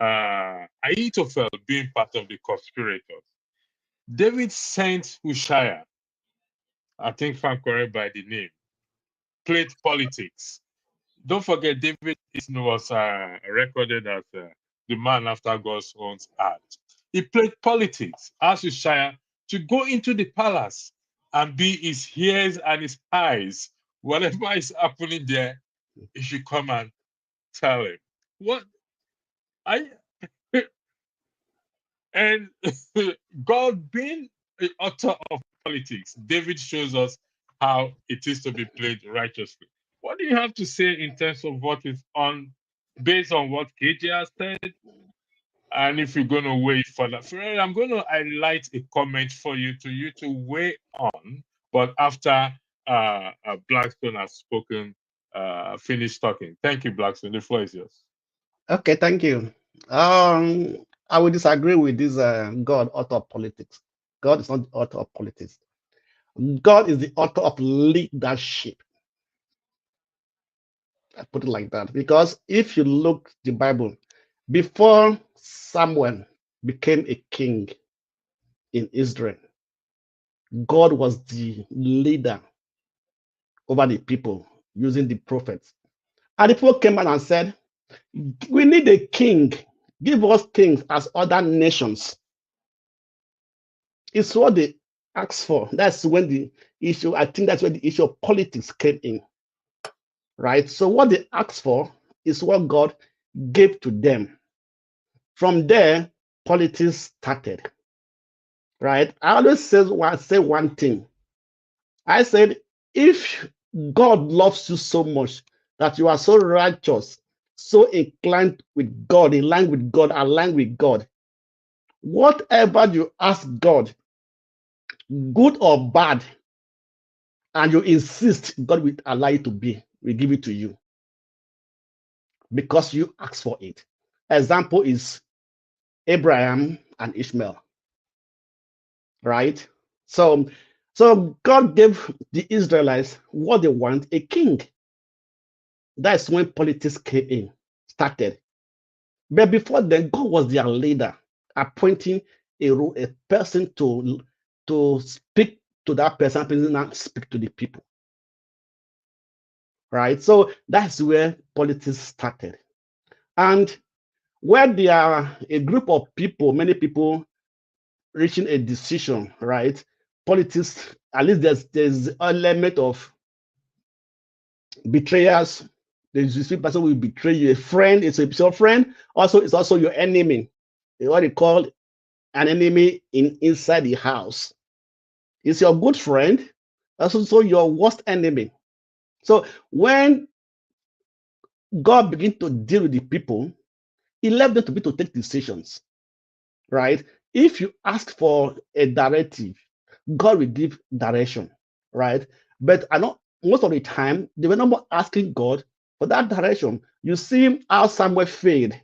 Ahithophel being part of the conspirators, David sent Hushai, I think if I'm correct by the name, played politics. Don't forget, David was recorded as the man after God's own heart. He played politics, asked Hushai to go into the palace and be his ears and his eyes. Whatever is happening there, he should come and tell him. What I and God being the author of politics, David shows us how it is to be played righteously. What do you have to say in terms of what is on, based on what KJ has said? And if you're going to wait for that, I'm going to highlight a comment for you to weigh on. But after Blackstone has spoken, finished talking. Thank you, Blackstone. The floor is yours. Okay, thank you. I would disagree with this God author of politics. God is not the author of politics. God is the author of leadership. I put it like that because if you look the Bible, before Samuel became a king in Israel, God was the leader over the people using the prophets. And the people came out and said, we need a king. Give us kings as other nations. It's what they asked for. That's when the issue, I think that's when the issue of politics came in. Right? So what they asked for is what God gave to them. From there, politics started. Right? I always say one thing. I said, if God loves you so much that you are so righteous, so inclined with God, in line with God, aligned with God, whatever you ask God, good or bad, and you insist God will allow you to be, will give it to you because you asked for it. Example is Abraham and Ishmael, right? So God gave the Israelites what they want, a king. That's when politics came in, started. But before then, God was their leader, appointing a person to speak to that person, and speak to the people. Right? So that's where politics started. And where there are a group of people, many people reaching a decision, right? Politics, at least there's an element of betrayers. There's this person will betray you. A friend is your friend, also it's also your enemy. What they call an enemy inside the house. It's your good friend, also your worst enemy. So when God began to deal with the people, he left them to be to take decisions, right? If you ask for a directive, God will give direction, right? But I know most of the time they were not asking God for that direction. You see how Samuel failed.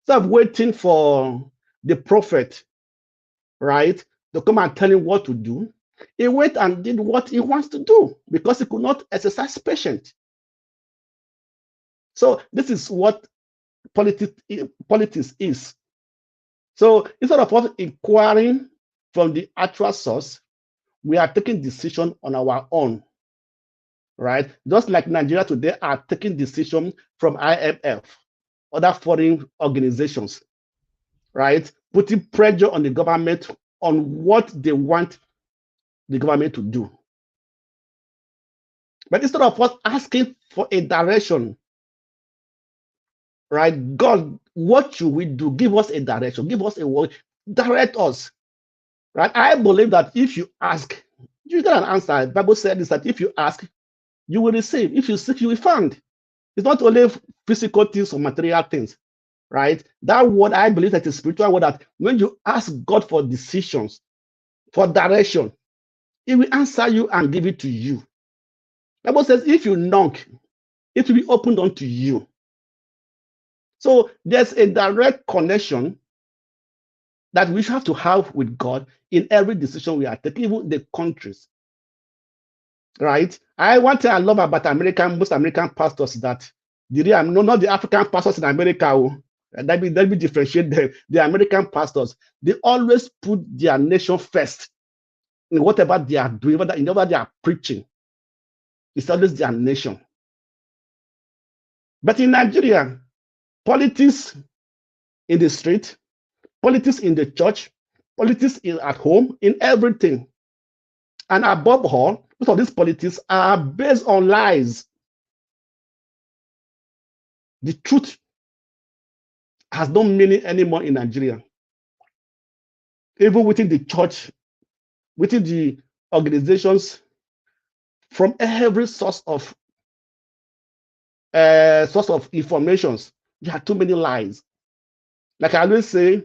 Instead of waiting for the prophet, right, to come and tell him what to do, he went and did what he wants to do because he could not exercise patience. So this is what politics is. So instead of us inquiring from the actual source, we are taking decision on our own, right? Just like Nigeria today are taking decision from IMF, other foreign organizations, right? Putting pressure on the government on what they want the government to do. But instead of us asking for a direction, right? God, what should we do? Give us a direction, give us a word, direct us, right? I believe that if you ask, you get an answer. The Bible said is that if you ask, you will receive. If you seek, you will find. It's not only physical things or material things, right? That word, I believe that is spiritual word, that when you ask God for decisions, for direction, He will answer you and give it to you. The Bible says, if you knock, it will be opened unto you. So there's a direct connection that we have to have with God in every decision we are taking, even the countries, right? One thing I love about most American pastors that not the African pastors in America. Let me differentiate them. The American pastors, they always put their nation first in whatever they are doing, whatever they are preaching. It's always their nation. But in Nigeria, politics in the street, politics in the church, politics at home, in everything. And above all, most of these politics are based on lies. The truth has no meaning anymore in Nigeria. Even within the church, within the organizations, from every source of informations, there are too many lies. Like I always say,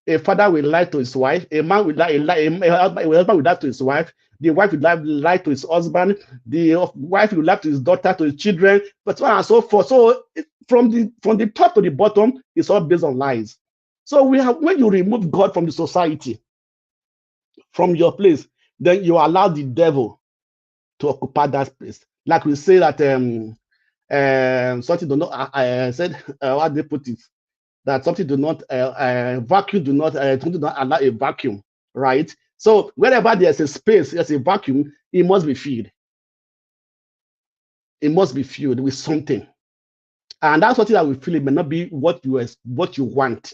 a father will lie to his wife, a man will lie, a husband will lie to his wife, the wife will lie to his husband, the wife will lie to his daughter, to his children, but so on and so forth. So from the top to the bottom, it's all based on lies. So when you remove God from the society, from your place, then you allow the devil to occupy that place. Like we say that something do not. I said what they put it, that something do not vacuum do not allow a vacuum, right? So wherever there's a space, there's a vacuum, it must be filled. It must be filled with something, and that's something that we feel it may not be what you want,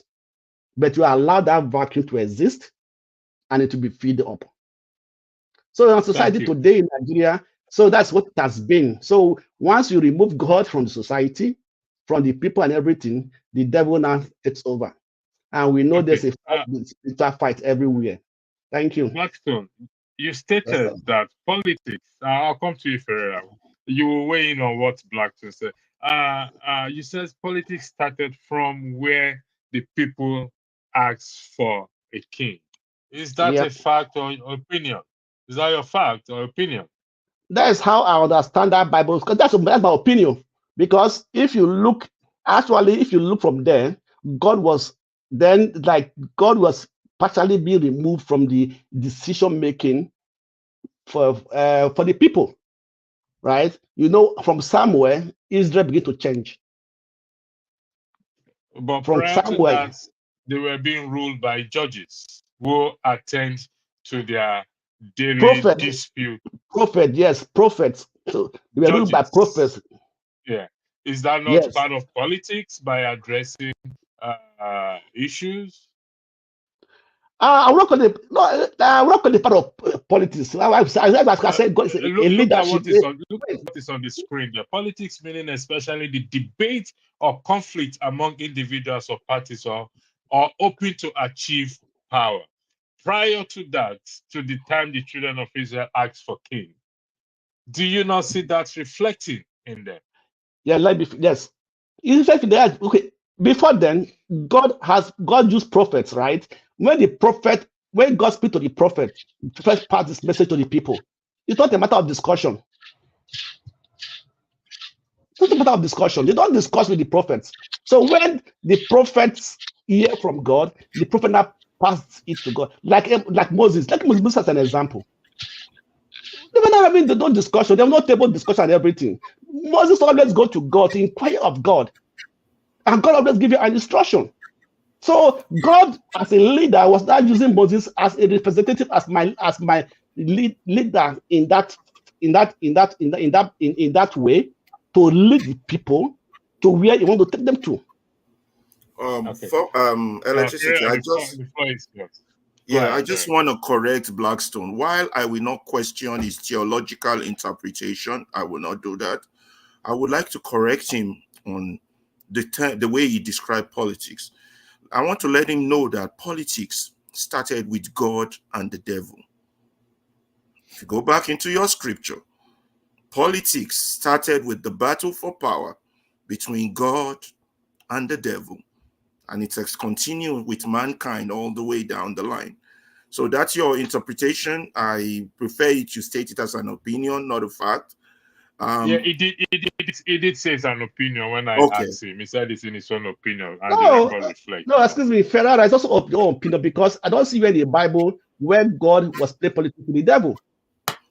but you allow that vacuum to exist, and it will be filled up. So in society today in Nigeria, so that's what it has been. So once you remove God from the society, from the people and everything, the devil now takes over. And we know there's a fight everywhere. Thank you. Blackstone, you stated that politics, I'll come to you, Ferreira. You will weigh in on what Blackstone said. You said politics started from where the people asked for a king. Is that a fact or opinion? Is that your fact or opinion? That is how I understand that Bible, because that's my opinion. Because if you look from there, God was partially being removed from the decision making for the people, right? From somewhere, Israel began to change. But from prior to that, they were being ruled by judges who attend to their daily dispute. Prophets. So they were ruled by prophets. Yeah. Is that not part of politics by addressing issues? I'm not going to part of politics. I said, God is a leadership. Look at what is on the screen. The politics meaning especially the debate or conflict among individuals or parties or hoping to achieve power. Prior to that, to the time the children of Israel asked for king, do you not see that reflecting in them? Yeah, yes. In fact, okay. Before then, God used prophets, right? When God speaks to the prophet, first pass this message to the people. It's not a matter of discussion. It's not a matter of discussion. They don't discuss with the prophets. So when the prophets hear from God, the prophet now passes it to God. Like Moses. Like Moses as an example. They were not having no discussion. There was no table discussion and everything. Moses always go to God to inquire of God. And God always give you an instruction. So God, as a leader, was not using Moses as a representative, as my leader in that way to lead the people to where you want to take them to. Okay. For electricity, I just the floor is yours. I just want to correct Blackstone. While I will not question his theological interpretation, I will not do that. I would like to correct him on the way he described politics. I want to let him know that politics started with God and the devil. If you go back into your scripture, politics started with the battle for power between God and the devil. And it has continued with mankind all the way down the line. So that's your interpretation. I prefer you to state it as an opinion, not a fact. He did say it's an opinion when I asked him. He said it's in his own opinion, and the record reflects. No, excuse me, Ferrara is also your opinion because I don't see where in the Bible where God was playing politics with the devil.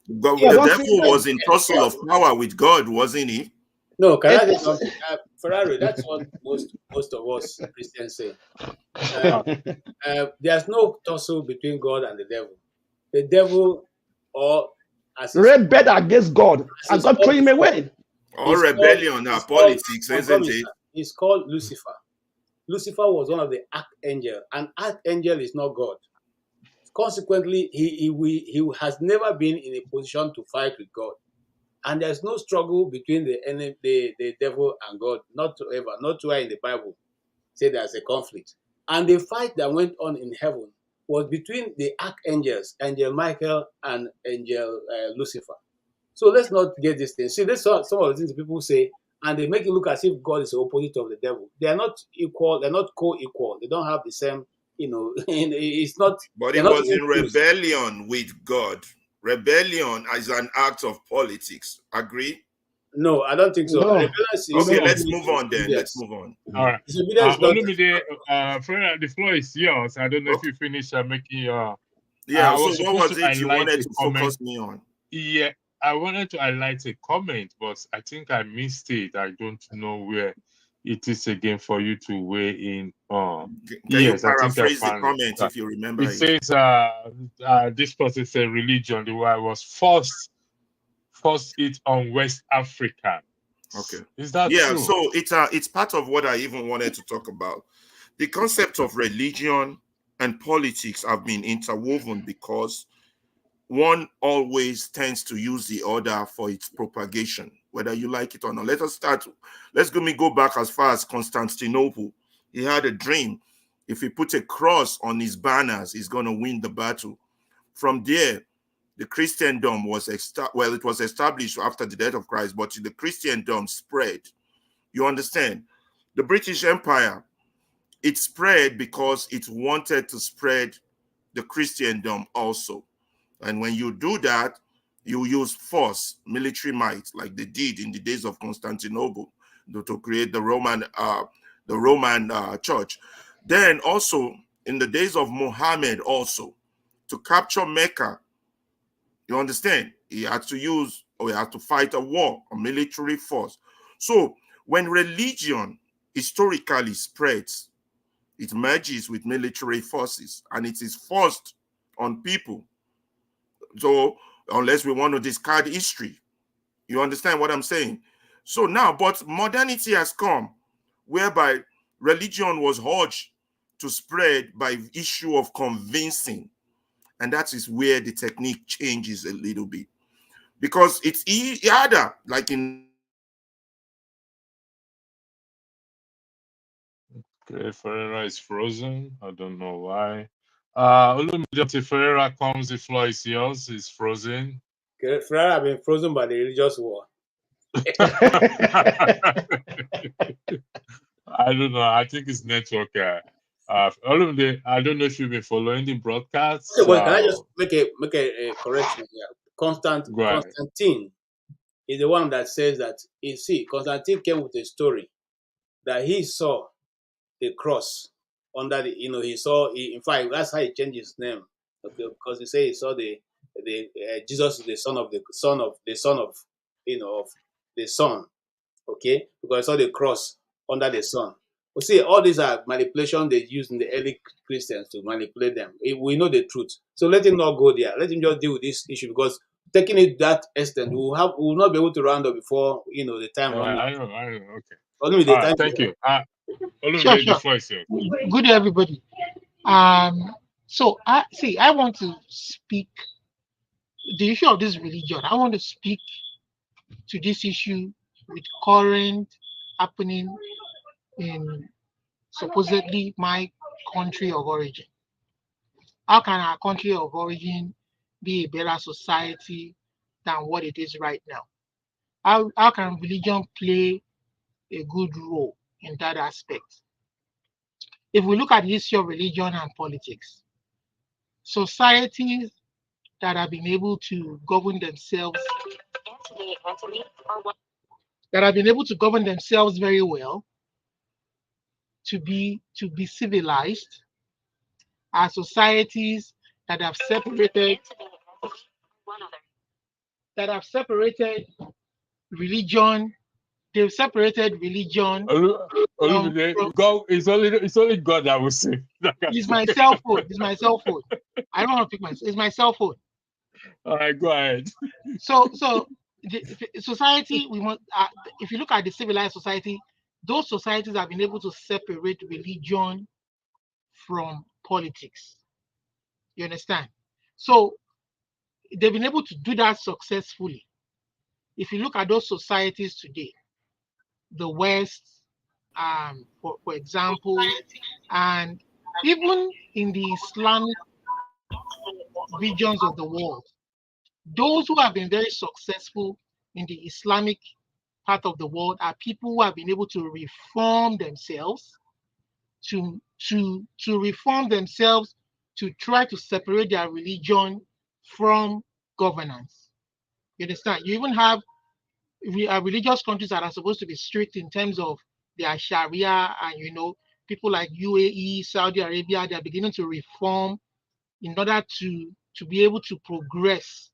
The devil was in tussle of power with God, wasn't he? No, Ferrari, that's what most of us Christians say. There's no tussle between God and the devil. The devil, or as rebelled against God, and God threw him away. Or rebellion are politics, isn't it? It's called Lucifer. Lucifer was one of the archangels. An archangel is not God. Consequently, he has never been in a position to fight with God. And there's no struggle between the devil and God, not to where in the Bible say there's a conflict. And the fight that went on in heaven was between the archangels, Angel Michael and Angel Lucifer. So let's not get this thing. See, this some of the things people say, and they make it look as if God is the opposite of the devil. They are not equal. They're not co-equal. They don't have the same, it's not. But it was in rebellion with God. Rebellion is an act of politics. Agree? No, I don't think so. No. Okay, let's move on then. Let's move on. All right. Olumide, the floor is yours. I don't know if you finished making your. So what was it you wanted to focus me on? Yeah, I wanted to highlight a comment, but I think I missed it. I don't know where it is again for you to weigh in on. Can you paraphrase the comment if you remember? It says this person said religion, the way I was forced it on West Africa. Okay. Is that true? So it's part of what I even wanted to talk about. The concept of religion and politics have been interwoven because one always tends to use the other for its propagation, whether you like it or not. Let's go back as far as Constantinople. He had a dream. If he put a cross on his banners, he's going to win the battle. From there, the Christendom was established after the death of Christ, but the Christendom spread. You understand? The British Empire, it spread because it wanted to spread the Christendom also. And when you do that, you use force, military might, like they did in the days of Constantinople, to create the Roman church. Then also in the days of Muhammad, also to capture Mecca, you understand? He had to fight a war, a military force. So when religion historically spreads, it merges with military forces and it is forced on people. So unless we want to discard history, you understand what I'm saying? So now, but modernity has come whereby religion was urged to spread by issue of convincing. And that is where the technique changes a little bit. Because it's harder, like in... Okay, Ferreira is frozen. I don't know why. Olumide Ferreira comes, the floor is yours. He's frozen. Ferrari have been frozen by the religious war. I don't know. I think it's network. Olumide, I don't know if you've been following the broadcast. Okay, well, can I just make a correction here? Constantine is the one that says that, Constantine came with a story that he saw the cross under in fact, that's how he changed his name. Okay, because he said he saw Jesus is the son of the sun. Okay, because he saw the cross under the sun. Well, see, all these are manipulation they used in the early Christians to manipulate them. We know the truth. So let him not go there. Let him just deal with this issue, because taking it that extent, we will not be able to round up before the time running. I know. Okay. Only All the right. time. Thank you. Sure, Olumide, the sure. floor is yours. Good day, everybody. So I want to speak the issue of this religion. I want to speak to this issue with current happening in supposedly my country of origin. How can our country of origin be a better society than what it is right now? How can religion play a good role in that aspect? If we look at the issue of religion and politics, societies that have been able to govern themselves very well, to be civilized, are societies that have separated religion. They've separated religion from, Olumide, God, it's only God that will save. it's my cell phone. It's my cell phone. I don't want to pick it's my cell phone. All right, go ahead. So the society, we want, if you look at the civilized society, those societies have been able to separate religion from politics. You understand? So they've been able to do that successfully. If you look at those societies today, the West, for example, and even in the Islamic regions of the world, those who have been very successful in the Islamic part of the world are people who have been able to reform themselves, to reform themselves, to try to separate their religion from governance. You understand? You even have religious countries that are supposed to be strict in terms of their Sharia, and people like UAE, Saudi Arabia, they are beginning to reform in order to be able to progress.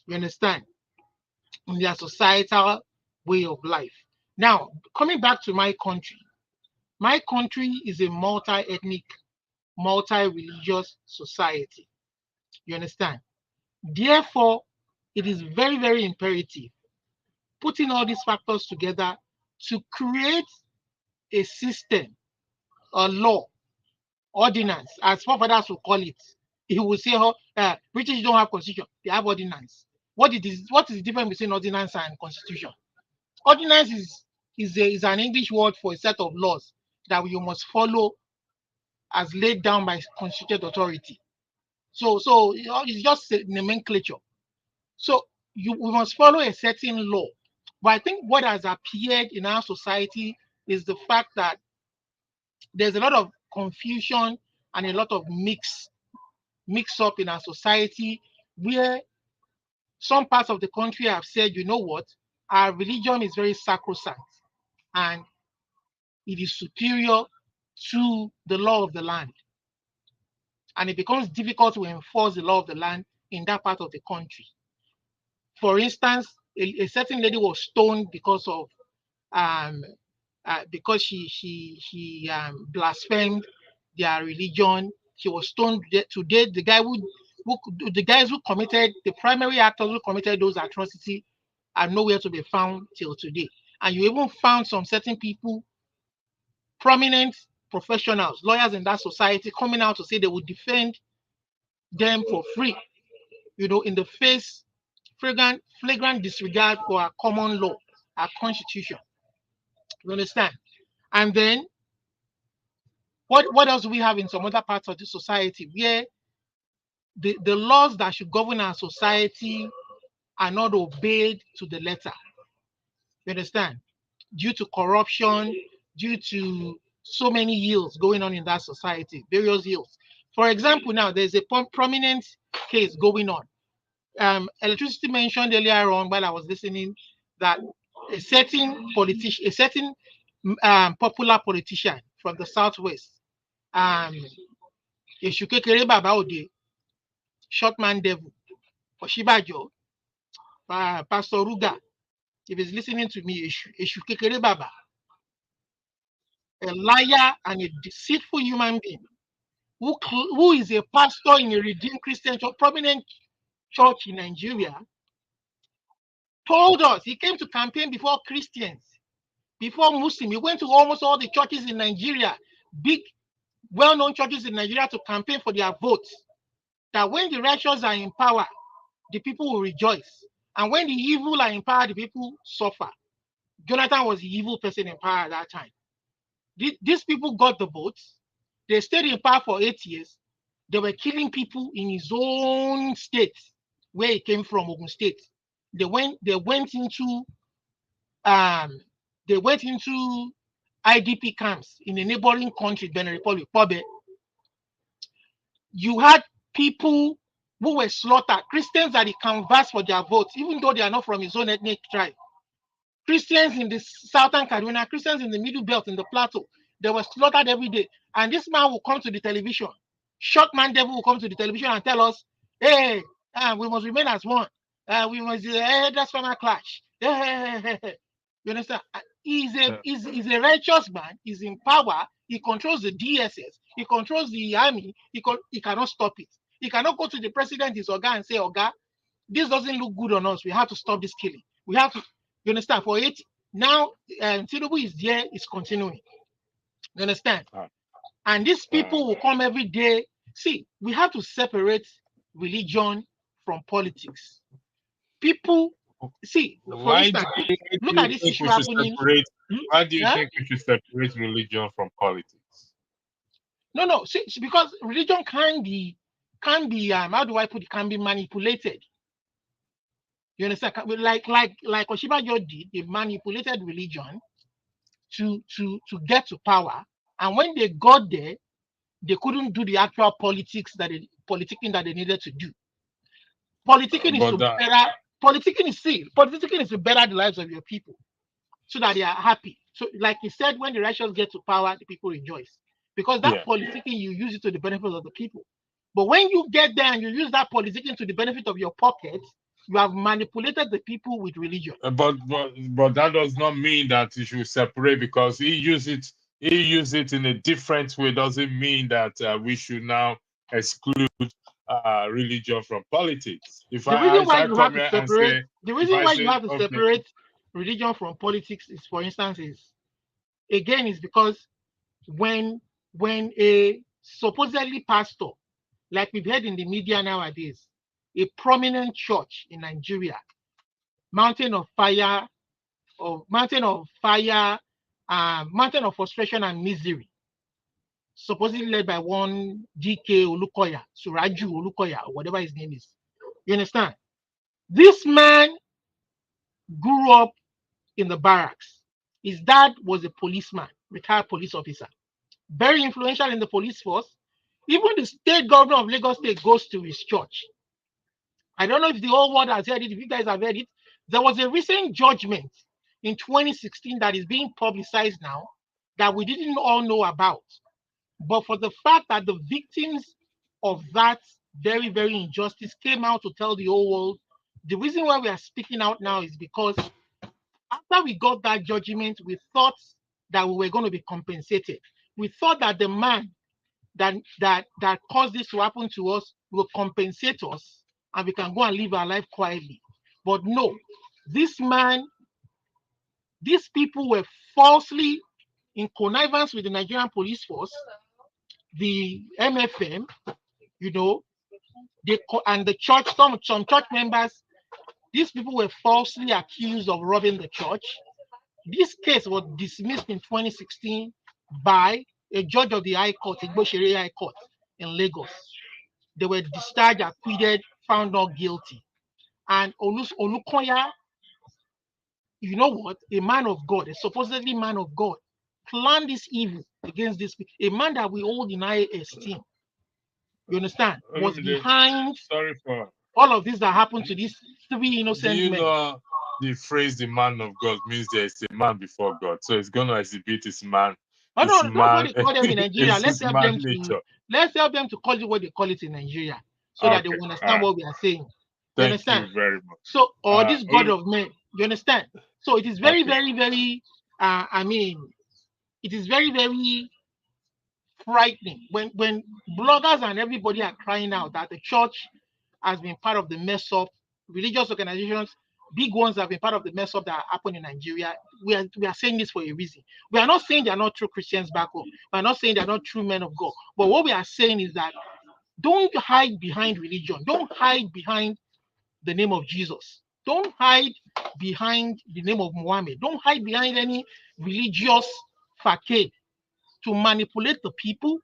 You understand? In their societal way of life. Now, coming back to my country is a multi-ethnic, multi-religious society. You understand? Therefore, it is very, very imperative, putting all these factors together, to create a system, a law, ordinance, as forefathers will call it. He will say, British don't have constitution, they have ordinance. What is the difference between ordinance and constitution? Ordinance is an English word for a set of laws that you must follow as laid down by constituted authority. So it's just a nomenclature. So we must follow a certain law. But I think what has appeared in our society is the fact that there's a lot of confusion and a lot of mix up in our society, where some parts of the country have said, you know what, our religion is very sacrosanct and it is superior to the law of the land. And it becomes difficult to enforce the law of the land in that part of the country. For instance, a certain lady was stoned because she blasphemed their religion. She was stoned to death. The guys who committed, the primary actors who committed those atrocities, are nowhere to be found till today. And you even found some certain people, prominent professionals, lawyers in that society, coming out to say they would defend them for free, in the face flagrant disregard for our common law, our constitution. You understand? And then what else do we have in some other parts of the society where the laws that should govern our society are not obeyed to the letter? You understand? Due to corruption, due to so many ills going on in that society, various ills. For example, now there's a prominent case going on. Electricity mentioned earlier on while I was listening that a certain popular politician from the southwest, Eshukekere Baba Ode, Shortman Devil, Oshibajo, Pastor Ruga, if he's listening to me, Eshukekere Baba, a liar, and a deceitful human being who is a pastor in a Redeemed Christian church, prominent church in Nigeria, told us he came to campaign before Christians, before Muslims. He went to almost all the churches in Nigeria, big, well-known churches in Nigeria, to campaign for their votes. That when the righteous are in power, the people will rejoice. And when the evil are in power, the people suffer. Jonathan was the evil person in power at that time. These people got the votes. They stayed in power for 8 years. They were killing people in his own state, where he came from, Ogun State. They went into IDP camps in a neighboring country, Benin Republic, Pobe. You had people who were slaughtered, Christians that he canvassed for their votes, even though they are not from his own ethnic tribe. Christians in the southern Kaduna, Christians in the middle belt, in the plateau, they were slaughtered every day. And this man will come to the television, short man devil will come to the television and tell us, hey, we must remain as one. We must, that's from our clash. You understand? He's a righteous man. He's in power. He controls the DSS. He controls the army. He cannot stop it. He cannot go to the president, his Oga, and say, Oga, this doesn't look good on us. We have to stop this killing. We have to, you understand? For it, now, Tinubu is there, is continuing. You understand? And these people will come every day. See, we have to separate religion from politics. People, see, for instance, look at this issue happening. Why do you think we should separate religion from politics? No, see, because religion can be how do I put it, can be manipulated. You understand? Like Oshibajo did, they manipulated religion to get to power, and when they got there, they couldn't do the actual politicking that they needed to do. Politicking is to better the lives of your people so that they are happy. So, like he said, when the righteous get to power, the people rejoice. Because that politicking, you use it to the benefit of the people. But when you get there and you use that politicking to the benefit of your pocket, you have manipulated the people with religion. But that does not mean that you should separate, because he used it in a different way. Doesn't mean that we should now exclude religion from politics. The reason why you have to separate religion from politics is, for instance, is because when a supposedly pastor, like we've heard in the media nowadays, a prominent church in Nigeria, mountain of frustration and misery, supposedly led by one DK Olukoya, Suraju Olukoya, or whatever his name is. You understand? This man grew up in the barracks. His dad was a policeman, retired police officer, very influential in the police force. Even the state governor of Lagos State goes to his church. I don't know if the whole world has heard it. If you guys have heard it, there was a recent judgment in 2016 that is being publicized now that we didn't all know about. But for the fact that the victims of that very, very injustice came out to tell the whole world, the reason why we are speaking out now is because after we got that judgment, we thought that we were going to be compensated. We thought that the man that caused this to happen to us will compensate us and we can go and live our life quietly. But no, these people were falsely in connivance with the Nigerian police force, the MFM, and the church, some church members. These people were falsely accused of robbing the church. This case was dismissed in 2016 by a judge of the High Court, Igbo High Court in Lagos. They were discharged, acquitted, found not guilty. And Olukoya, you know what? A man of God, a supposedly man of God, planned this evil against this people. A man that we hold in high esteem. You understand? Was behind all of this that happened to these three innocent men. Do you know the phrase "the man of God" means there is a man before God, so it's going to exhibit his man. Oh no, that's what they call them in Nigeria. Let's help them to call it what they call it in Nigeria, so that they will understand what we are saying. You understand? Thank you very much. So, this God of men, you understand? So it is very, very, very. it is very, very frightening when bloggers and everybody are crying out that the church has been part of the mess up, religious organizations, big ones have been part of the mess up that happened in Nigeria. We are saying this for a reason. We are not saying they are not true Christians back home. We are not saying they are not true men of God. But what we are saying is that don't hide behind religion. Don't hide behind the name of Jesus. Don't hide behind the name of Muhammad. Don't hide behind any religious facade to manipulate the people.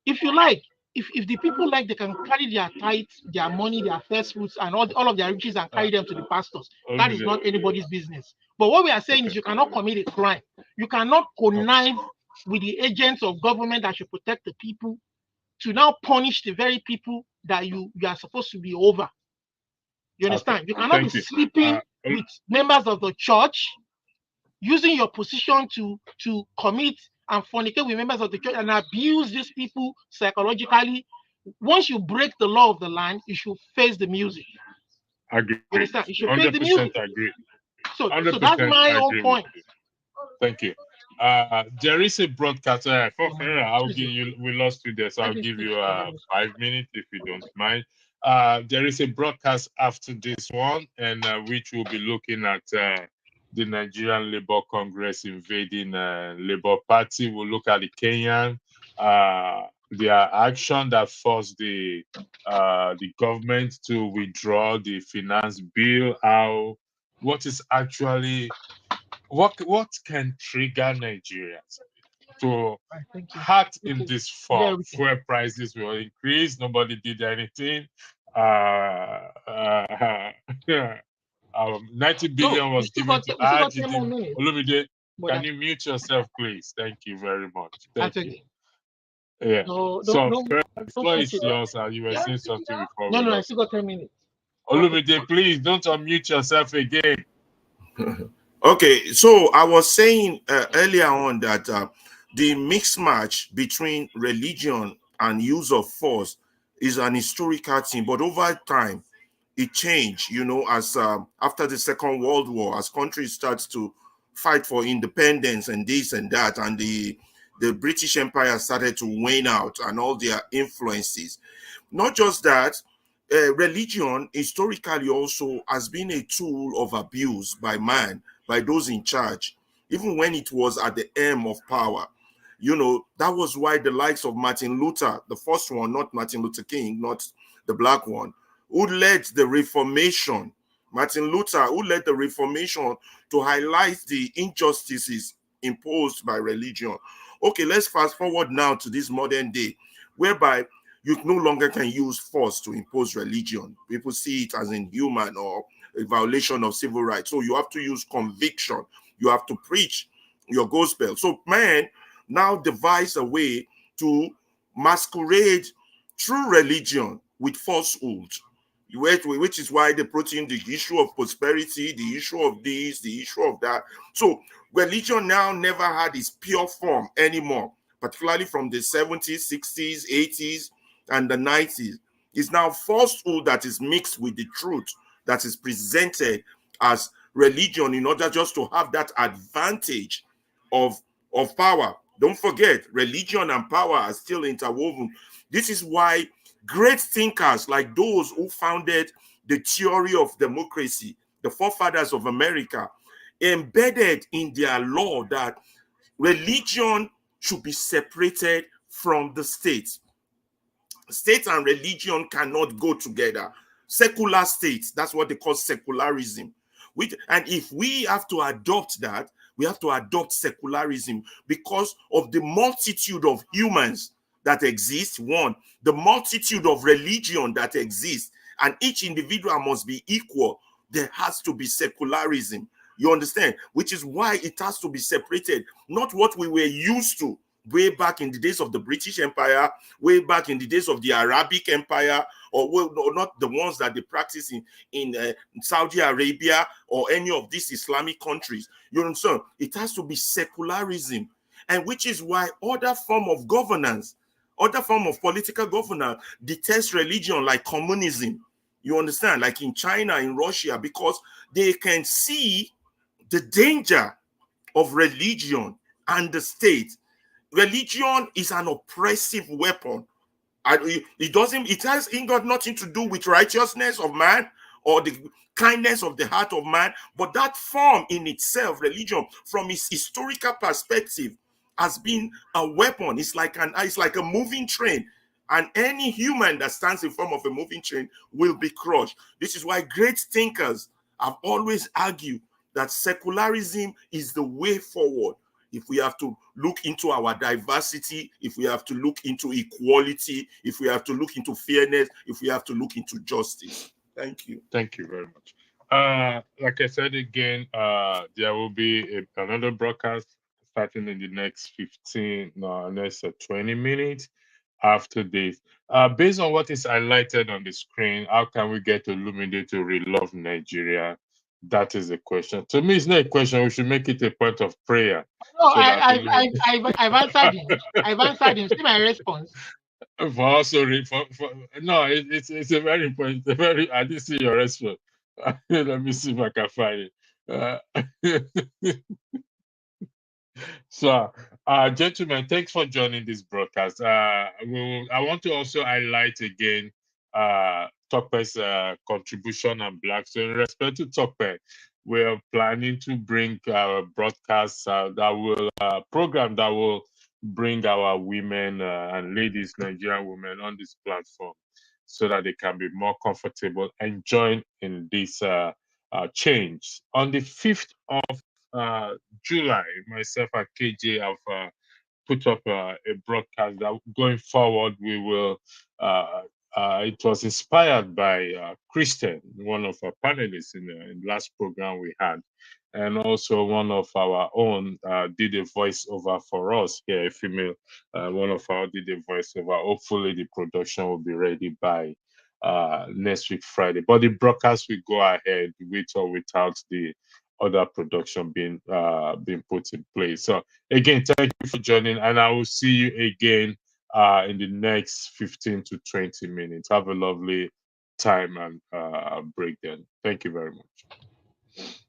If you like, if the people like, they can carry their tithes, their money, their first fruits, and all of their riches and carry them to the pastors. That is not anybody's business. But what we are saying is you cannot commit a crime. You cannot connive with the agents of government that should protect the people to now punish the very people that you are supposed to be over. You understand? You cannot be sleeping with members of the church, using your position to commit and fornicate with members of the church and abuse these people psychologically. Once you break the law of the land, you should face the music. Agree. You understand? You should face the music. Agree. So that's my own point. Thank you. There is a broadcaster. I'll give you. We lost you there, so I'll give you 5 minutes if you don't mind. There is a broadcast after this one, and which will be looking at the Nigerian Labour Congress invading Labour Party. We'll look at the Kenyan, their action that forced the government to withdraw the finance bill. What is actually what can trigger Nigerians to act in this form? Fuel prices will increase. Nobody did anything. 90 billion was given to Olumide, can you mute yourself, please? Thank you very much. Thank you. Yeah. So the floor is yours. You were saying something before. No, I still got 10 minutes. Olumide, please don't unmute yourself again. Okay, so I was saying earlier on that the mixed match between religion and use of force is an historical thing, but over time it changed, you know, as after the Second World War, as countries start to fight for independence and this and that, and the British Empire started to wane out and all their influences. Not just that, religion historically also has been a tool of abuse by man, by those in charge, even when it was at the aim of power. You know, that was why the likes of Martin Luther, the first one, not Martin Luther King, not the black one, who led the Reformation, Martin Luther, who led the Reformation to highlight the injustices imposed by religion. Okay, let's fast forward now to this modern day, whereby you no longer can use force to impose religion. People see it as inhuman or a violation of civil rights. So you have to use conviction. You have to preach your gospel. So man now devise a way to masquerade true religion with falsehood, which is why they brought in the issue of prosperity, the issue of this, the issue of that. So religion now never had its pure form anymore, particularly from the 70s, 60s, 80s, and the 90s. It's now falsehood that is mixed with the truth that is presented as religion in order just to have that advantage of power. Don't forget, religion and power are still interwoven. This is why great thinkers like those who founded the theory of democracy, the forefathers of America, embedded in their law that religion should be separated from the state. State and religion cannot go together. Secular states, that's what they call secularism. And if we have to adopt that, we have to adopt secularism because of the multitude of humans that exist, one, the multitude of religion that exists, and each individual must be equal. There has to be secularism. You understand? Which is why it has to be separated, not what we were used to way back in the days of the British Empire, way back in the days of the Arabic Empire, or not the ones that they practice in Saudi Arabia or any of these Islamic countries. You understand? It has to be secularism, and which is why other form of governance, other form of political governance detest religion, like communism. You understand? Like in China, in Russia, because they can see the danger of religion and the state. Religion is an oppressive weapon. It has got nothing to do with righteousness of man or the kindness of the heart of man, but that form in itself, religion, from its historical perspective, has been a weapon. It's like a moving train, and any human that stands in front of a moving train will be crushed. This is why great thinkers have always argued that secularism is the way forward. If we have to look into our diversity, if we have to look into equality, if we have to look into fairness, if we have to look into justice. Thank you. Thank you very much. Like I said again, there will be another broadcast starting in the next 20 minutes after this. Based on what is highlighted on the screen, how can we get Olumide to relove Nigeria? That is the question. To me, it's not a question. We should make it a point of prayer. No, So that I've answered him. I've answered him. See my response. for also no, it's a very important. I didn't see your response. Let me see if I can find it. So, gentlemen, thanks for joining this broadcast. I want to also highlight again Tokpe's contribution and Black. So, in respect to Tokpe, we're planning to bring broadcasts that will program that will bring our women and ladies, Nigerian women, on this platform, so that they can be more comfortable and join in this change. On the 5th of July, myself and KJ have put up a broadcast that going forward we will. It was inspired by Kristen, one of our panelists in the last program we had, and also one of our own did a voiceover for us here, a female. One of our did a voiceover. Hopefully, the production will be ready by next week Friday. But the broadcast will go ahead with or without the other production being put in place. So again, thank you for joining, and I will see you again in the next 15 to 20 minutes. Have a lovely time and break then. Thank you very much.